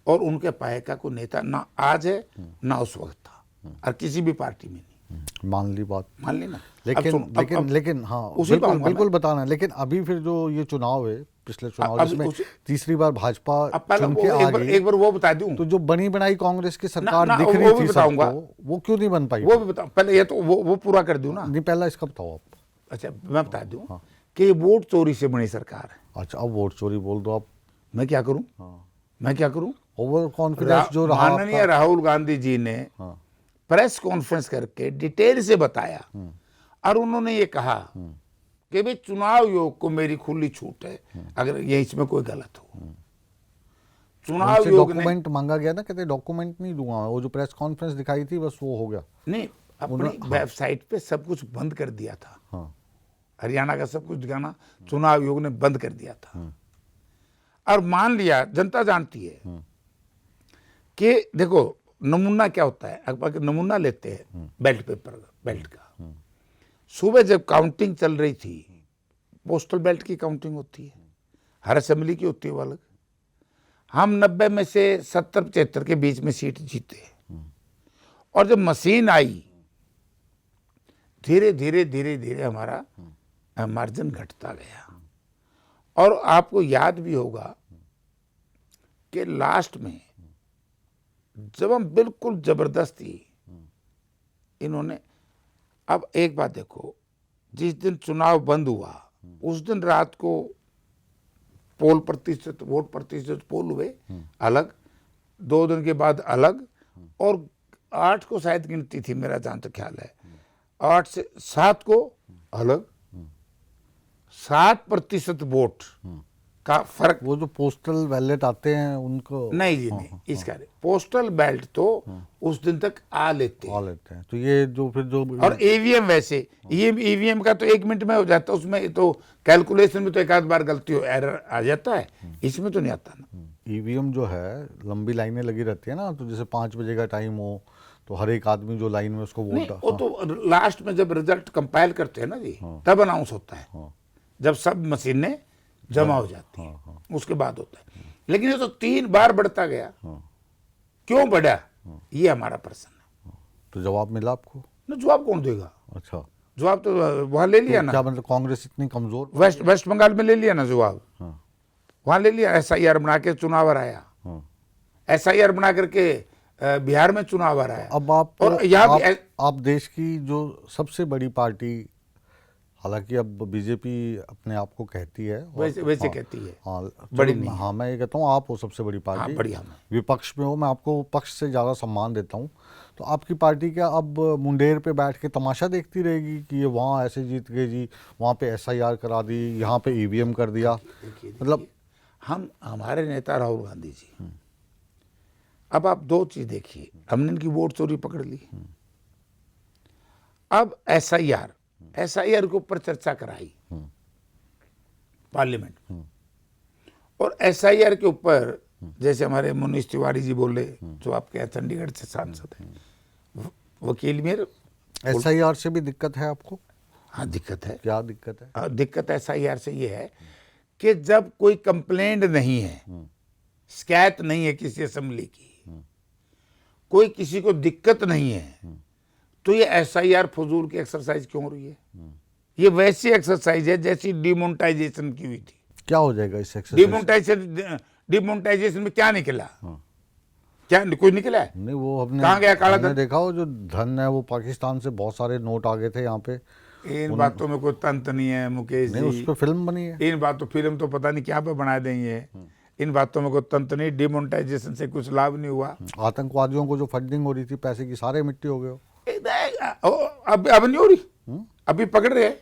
S2: और उनके पाए का कोई नेता ना आज है ना उस वक्त था, और किसी भी पार्टी में नहीं।
S1: मान ली बात,
S2: मान ली ना।
S1: लेकिन हाँ, बिल्कुल बताना। लेकिन अभी फिर जो ये चुनाव है, पिछले चुनाव जिसमें तीसरी बार भाजपा चुन के आ गई,
S2: एक बार वो बता दूं,
S1: तो जो बनी बनाई कांग्रेस की सरकार दिख रही थी सबको, वो क्यों नहीं बन पाई?
S2: वो भी बताऊं। पहले ये तो वो पूरा कर दूं ना।
S1: नहीं, पहला इसका बताओ आप।
S2: अच्छा, मैं बता दूं कि वोट चोरी से बनी सरकार है।
S1: अच्छा, अब वोट चोरी बोल दो आप।
S2: मैं क्या करूं? मैं क्या करूं?
S1: ओवर कॉन्फिडेंस जो रहा,
S2: माननीय राहुल गांधी जी ने प्रेस कॉन्फ्रेंस करके डिटेल से बताया, और उन्होंने ये कहा कि भाई चुनाव आयोग को मेरी खुली छूट है, अगर ये इसमें कोई गलत हो। चुनाव आयोग ने
S1: डॉक्यूमेंट मांगा गया ना, कहते डॉक्यूमेंट नहीं दूंगा, वो जो प्रेस कॉन्फ्रेंस दिखाई थी बस वो हो गया।
S2: नहीं, अपनी वेबसाइट पे सब कुछ बंद कर दिया था। हरियाणा का सब कुछ दिखाना चुनाव आयोग ने बंद कर दिया था, और मान लिया, जनता जानती है कि देखो नमूना क्या होता है, अगर नमूना लेते हैं बेल्ट पेपर बेल्ट का, सुबह जब काउंटिंग चल रही थी, पोस्टल बेल्ट की काउंटिंग होती है, हर असेंबली की होती है वो अलग। हम 90 में से 70-75 के बीच में सीट जीते, और जब मशीन आई धीरे धीरे धीरे धीरे हमारा मार्जिन घटता गया। और आपको याद भी होगा कि लास्ट में जब हम बिल्कुल जबरदस्ती इन्होंने, अब एक बात देखो, जिस दिन चुनाव बंद हुआ उस दिन रात को पोल प्रतिशत, वोट प्रतिशत पोल हुए अलग, 2 दिन के बाद अलग, और 8 को शायद गिनती थी मेरा जहां तक ख्याल है, 8 से 7 को अलग, 7% वोट का फर्क।
S1: वो जो पोस्टल बैलेट आते हैं उनको
S2: नहीं जी नहीं, इसका पोस्टल बैलेट तो उस दिन तक आ लेते हैं।
S1: लेते हैं, तो ये जो फिर जो
S2: और ईवीएम वैसे, ये ईवीएम का तो 1 मिनट में हो जाता है, उसमें तो कैलकुलेशन में तो एक आध बार गलती हो, एरर आ जाता है, इसमें तो नहीं आता ना।
S1: ईवीएम जो है लंबी लाइनें लगी रहती है ना, तो जैसे 5 बजे का टाइम हो तो हर एक आदमी जो लाइन में उसको
S2: नहीं,
S1: वोट
S2: वो तो लास्ट में जब रिजल्ट कंपाइल करते हैं ना जी, तब अनाउंस होता है, जब सब मशीनें जमा हो जाती है, उसके बाद होता है। लेकिन ये तो 3 बार बढ़ता गया, क्यों बढ़ा, ये हमारा प्रश्न है।
S1: तो जवाब मिला आपको?
S2: ना जवाब कौन देगा,
S1: अच्छा,
S2: जवाब तो वहां ले लिया
S1: तो
S2: ना,
S1: क्या मतलब कांग्रेस इतनी कमजोर?
S2: वेस्ट बंगाल में ले लिया ना जवाब, वहां ले लिया, SIR बना के चुनाव हराया, SIR बना करके बिहार में चुनाव हराया।
S1: अब आप
S2: और यहाँ भी
S1: आप देश की जो सबसे बड़ी पार्टी, हालांकि अब बीजेपी अपने आप को कहती है,
S2: वैसे कहती है,
S1: बड़ी नहीं, हाँ मैं ये कहता हूँ आप हो सबसे बड़ी पार्टी,
S2: बढ़िया में
S1: विपक्ष में हो, मैं आपको पक्ष से ज़्यादा सम्मान देता हूँ, तो आपकी पार्टी क्या अब मुंडेर पे बैठ के तमाशा देखती रहेगी कि ये वहाँ ऐसे जीत गए जी, वहाँ पे SIR करा दी, यहाँ पे EVM कर दिया? मतलब
S2: हम, हमारे नेता राहुल गांधी जी, अब आप 2 चीज देखिए, हमने इनकी वोट चोरी पकड़ ली, अब SIR के ऊपर चर्चा कराई पार्लियामेंट में, और SIR के ऊपर जैसे हमारे मुनीश तिवारी जी बोले, जो आपके यहाँ चंडीगढ़ से सांसद हैं, वकील मेरे,
S1: SIR से भी दिक्कत है आपको?
S2: हाँ दिक्कत है।
S1: क्या दिक्कत है?
S2: दिक्कत SIR से ये है कि जब कोई कंप्लेंट नहीं है, शिकायत नहीं है किसी असेंबली की, कोई किसी को दिक्कत नहीं है, तो ये SIR फजूल की एक्सरसाइज क्यों हो रही है? ये वैसी एक्सरसाइज है जैसी डिमोनेटाइजेशन की हुई थी।
S1: क्या हो जाएगा इस एक्सरसाइज?
S2: डिमोनेटाइजेशन में क्या निकला? क्या कोई निकला है?
S1: नहीं, वो हमने
S2: कहाँ गया काला
S1: हमने
S2: धन?
S1: देखा हो जो धन है वो पाकिस्तान से बहुत सारे नोट आ गए थे यहाँ पे।
S2: इन बातों में कोई तंत्र नहीं है मुकेश
S1: नहीं, उस
S2: जी,
S1: पर फिल्म बनी है।
S2: इन बातों, फिल्म तो पता नहीं क्या पे बना देंगे, इन बातों में कोई तंत्र नहीं, डिमोनेटाइजेशन से कुछ लाभ नहीं हुआ।
S1: आतंकवादियों को जो फंडिंग हो रही थी पैसे की, सारे मिट्टी हो गए हो।
S2: अब नहीं हो रही, अभी पकड़ रहे हैं,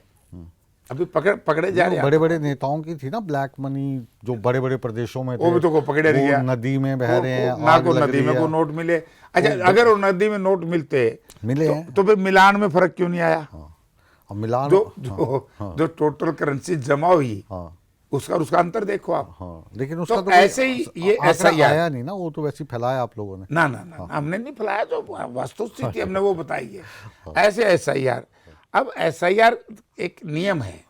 S2: अभी पकड़े जा रहे हैं।
S1: बड़े बड़े नेताओं की थी ना ब्लैक मनी, जो बड़े बड़े प्रदेशों में थे,
S2: वो भी तो को पकड़े
S1: वो
S2: गया,
S1: नदी में बह रहे हैं,
S2: ना
S1: आग
S2: को
S1: लग
S2: नदी
S1: रही
S2: में
S1: है।
S2: को नोट मिले। अच्छा, अगर वो नदी में नोट मिलते
S1: मिले
S2: तो,
S1: हैं।
S2: तो फिर मिलान में फर्क क्यों नहीं आया?
S1: अब मिलान,
S2: जो टोटल करेंसी जमा हुई,
S1: हाँ
S2: उसका अंतर देखो आप।
S1: हाँ, लेकिन उसका
S2: तो
S1: तो
S2: ऐसे ही ये
S1: आंकड़ा
S2: SIR
S1: आया नहीं ना, वो तो वैसे ही फैलाया आप लोगों ने।
S2: ना हमने नहीं फैलाया, तो वस्तुस्थिति हमने वो बताई है। ऐसे SIR, अब SIR एक नियम है,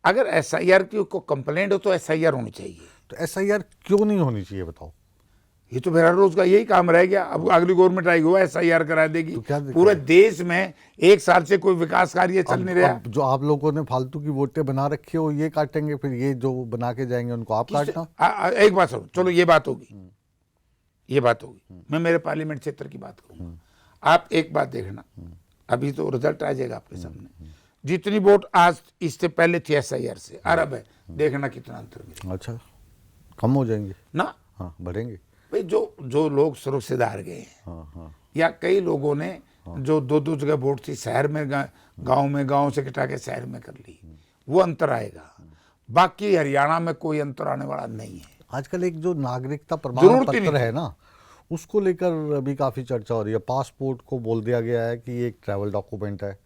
S2: अगर SIR की को कंप्लेंट हो तो SIR होनी चाहिए।
S1: तो SIR क्यों नहीं होनी चाहिए बताओ?
S2: ये तो फिर हर रोज का यही काम रह गया। अब अगली गवर्नमेंट आएगी वो SIR करा देगी।
S1: तो क्या दिक्कत
S2: पूरे देश में 1 साल से कोई विकास कार्य चल नहीं रहा।
S1: अब जो आप लोगों ने फालतू की वोटें बना रखी हो ये काटेंगे, फिर ये जो बना के जाएंगे उनको आप काटना।
S2: एक बात सुनो, चलो ये बात होगी, ये बात होगी, मैं मेरे पार्लियामेंट क्षेत्र की बात करूंगा। आप एक बात देखना, अभी तो रिजल्ट आ जाएगा आपके सामने, जितनी वोट आज इससे पहले थी SIR से अरब है, देखना कितना अंतर मिलेगा।
S1: अच्छा, कम हो जाएंगे
S2: ना?
S1: हाँ, बढ़ेंगे
S2: भाई जो लोग सुरक्षित हार गए हैं, या कई लोगों ने जो 2 जगह वोट थी, शहर में गांव से कटा के शहर में कर ली, वो अंतर आएगा। बाकी हरियाणा में कोई अंतर आने वाला नहीं है।
S1: आजकल एक जो नागरिकता प्रमाण पत्र है ना, उसको लेकर अभी काफी चर्चा हो रही है। पासपोर्ट को बोल दिया गया है कि ये एक ट्रैवल डॉक्यूमेंट है।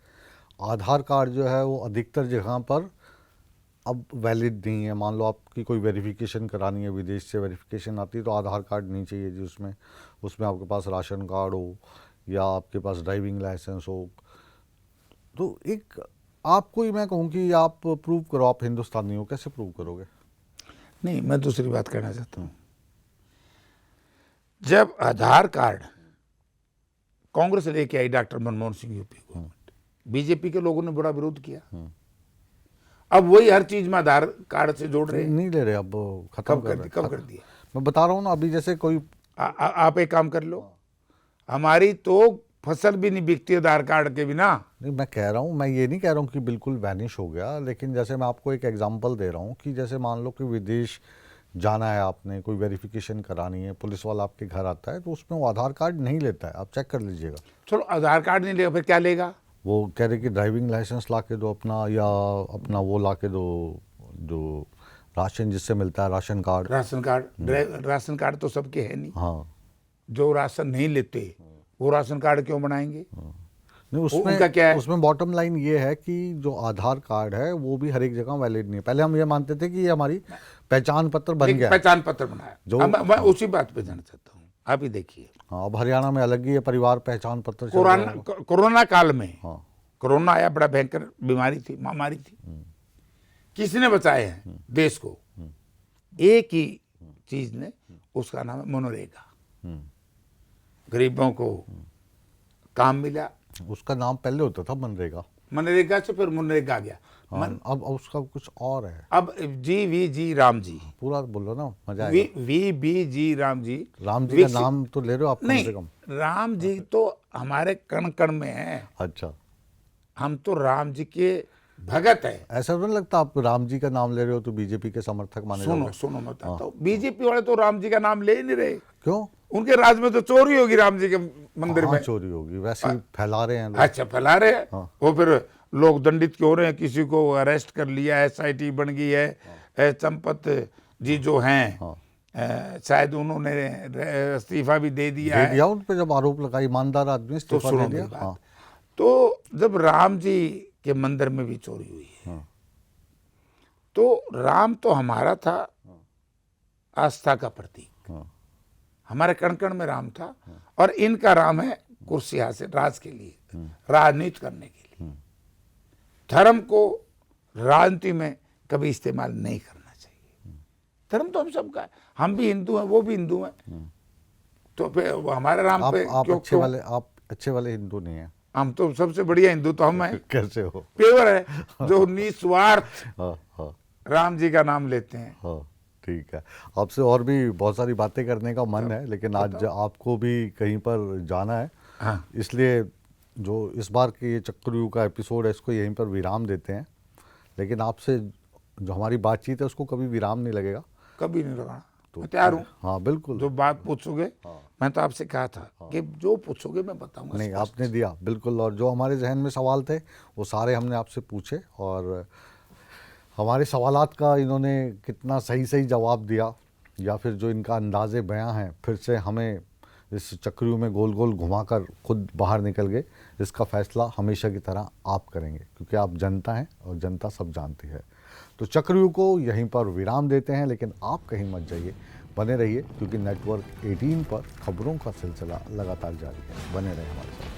S1: आधार कार्ड जो है वो अधिकतर जगह पर अब वैलिड नहीं है, मान लो आपकी कोई वेरिफिकेशन करानी है, विदेश से वेरिफिकेशन आती है तो आधार कार्ड नहीं चाहिए जी उसमें, उसमें आपके पास राशन कार्ड हो या आपके पास ड्राइविंग लाइसेंस हो। तो एक आपको ही मैं कहूँ कि आप प्रूव करो आप हिंदुस्तानी हो, कैसे प्रूव करोगे?
S2: नहीं, मैं दूसरी बात कहना चाहता हूँ। जब आधार कार्ड कांग्रेस लेके आई doctor Manmohan Singh UP government, BJP के लोगों ने बड़ा विरोध किया। अब वही हर चीज में आधार कार्ड से जोड़ रहे हैं।
S1: नहीं ले रहे, अब खत्म
S2: कब
S1: कर रहे
S2: कब कर दिया?
S1: मैं बता रहा हूँ ना, अभी जैसे कोई
S2: आप एक काम कर लो, हमारी तो फसल भी नहीं बिकती आधार कार्ड के बिना।
S1: नहीं, मैं कह रहा हूँ, मैं ये नहीं कह रहा हूँ कि बिल्कुल वैनिश हो गया, लेकिन जैसे मैं आपको एक एग्जांपल दे रहा हूँ कि जैसे मान लो कि विदेश जाना है आपने, कोई वेरिफिकेशन करानी है, पुलिस वाला आपके घर आता है तो उसमें वो आधार कार्ड नहीं लेता है, आप चेक कर लीजिएगा।
S2: चलो आधार कार्ड नहीं लेगा, फिर क्या लेगा?
S1: वो कह रहे कि ड्राइविंग लाइसेंस ला के दो अपना, या अपना वो ला के दो जो राशन जिससे मिलता है, राशन कार्ड।
S2: राशन कार्ड तो सबके है नहीं।
S1: हाँ,
S2: जो राशन नहीं लेते वो राशन कार्ड क्यों बनाएंगे?
S1: नहीं
S2: उनका
S1: उसमें
S2: क्या है?
S1: उसमें बॉटम लाइन ये है कि जो आधार कार्ड है वो भी हर एक जगह वैलिड नहीं है। पहले हम ये मानते थे कि ये हमारी पहचान पत्र बन
S2: एक
S1: गया,
S2: पहचान पत्र बनाया।
S1: जो-
S2: अब मैं उसी बात पे जाना चाहता हूँ। आप ही देखिए,
S1: हाँ, अब हरियाणा में अलग ही है, परिवार पहचान पत्र चल रहा है।
S2: कोरोना काल में,
S1: हाँ,
S2: कोरोना आया, बड़ा भयंकर बीमारी थी, महामारी थी। किसने बचाए हैं देश को? एक ही चीज ने, उसका नाम है मनरेगा। गरीबों को काम मिला।
S1: उसका नाम पहले होता था मनरेगा।
S2: मनरेगा से फिर मनरेगा आ गया।
S1: हाँ, अब उसका कुछ और है।
S2: अब जी राम जी,
S1: पूरा बोलो ना, मजा
S2: वी
S1: आएगा।
S2: वी बी जी राम जी।
S1: राम जी का
S2: विकसित-
S1: नाम तो ले रहे हो आप कम
S2: नहीं,
S1: से कम।
S2: राम जी तो हमारे कण कण में है।
S1: अच्छा,
S2: हम तो राम जी के भगत है।
S1: ऐसा तो नहीं लगता आप राम जी का नाम ले रहे हो तो बीजेपी के समर्थक माने जाओगे?
S2: सुनो मैं बताता हूँ। बीजेपी वाले तो राम जी का नाम ले ही नहीं रहे।
S1: क्यों?
S2: उनके राज में तो चोरी होगी राम जी के मंदिर
S1: हाँ,
S2: में।
S1: चोरी होगी, वैसे ही फैला रहे हैं लोग।
S2: अच्छा, फैला रहे हैं।
S1: हाँ।
S2: वो फिर लोग दंडित क्यों हो रहे हैं? किसी को अरेस्ट कर लिया, SIT बन गई है। चंपत जी जो हैं, शायद उन्होंने इस्तीफा भी दे दिया है।
S1: उन पे जब आरोप लगा, ईमानदार आदमी
S2: तो
S1: इस्तीफा
S2: सुनो
S1: दे
S2: मेरी
S1: दिया।
S2: बात।
S1: हाँ,
S2: तो जब राम जी के मंदिर में भी चोरी हुई है, तो राम तो हमारा था आस्था का प्रतीक।
S1: हाँ,
S2: हमारे कण कण में राम था, और इनका राम है कुर्सी हासिल, राज के लिए, राजनीति करने के लिए। धर्म को राजनीति में कभी इस्तेमाल नहीं करना चाहिए। धर्म तो हम सबका है, हम भी हिंदू हैं, वो भी हिंदू हैं। तो फिर वो हमारे राम पे
S1: आप
S2: क्यों
S1: अच्छे वाले, आप अच्छे वाले हिंदू नहीं है।
S2: हम तो सबसे बढ़िया हिंदू तो हम हैं।
S1: कैसे हो?
S2: पेवर है जो निस्वार्थ
S1: हाँ, हाँ,
S2: राम जी का नाम लेते हैं।
S1: हाँ, ठीक है। आपसे और भी बहुत सारी बातें करने का मन है, लेकिन आज आपको भी कहीं पर जाना है।
S2: हाँ।
S1: इसलिए जो इस बार के ये चक्रव्यूह का एपिसोड है, इसको यहीं पर विराम देते हैं। लेकिन आपसे जो हमारी बातचीत है उसको कभी विराम नहीं लगेगा।
S2: कभी नहीं लगाना, मैं तैयार हूँ।
S1: हाँ, बिल्कुल।
S2: जो बात पूछोगे, मैं तो आपसे कहा था कि जो पूछोगे मैं बताऊंगा।
S1: नहीं, आपने दिया बिल्कुल, और जो हमारे जहन में सवाल थे वो सारे हमने आपसे पूछे, और हमारे सवालात का इन्होंने कितना सही सही जवाब दिया, या फिर जो इनका अंदाज़े बयां हैं, फिर से हमें इस चक्रव्यूह में गोल गोल घुमाकर खुद बाहर निकल गए, इसका फैसला हमेशा की तरह आप करेंगे, क्योंकि आप जनता हैं और जनता सब जानती है। तो चक्रव्यूह को यहीं पर विराम देते हैं, लेकिन आप कहीं मत जाइए, बने रहिए, क्योंकि नेटवर्क 18 पर खबरों का सिलसिला लगातार जारी है। बने रहे हमारे साथ।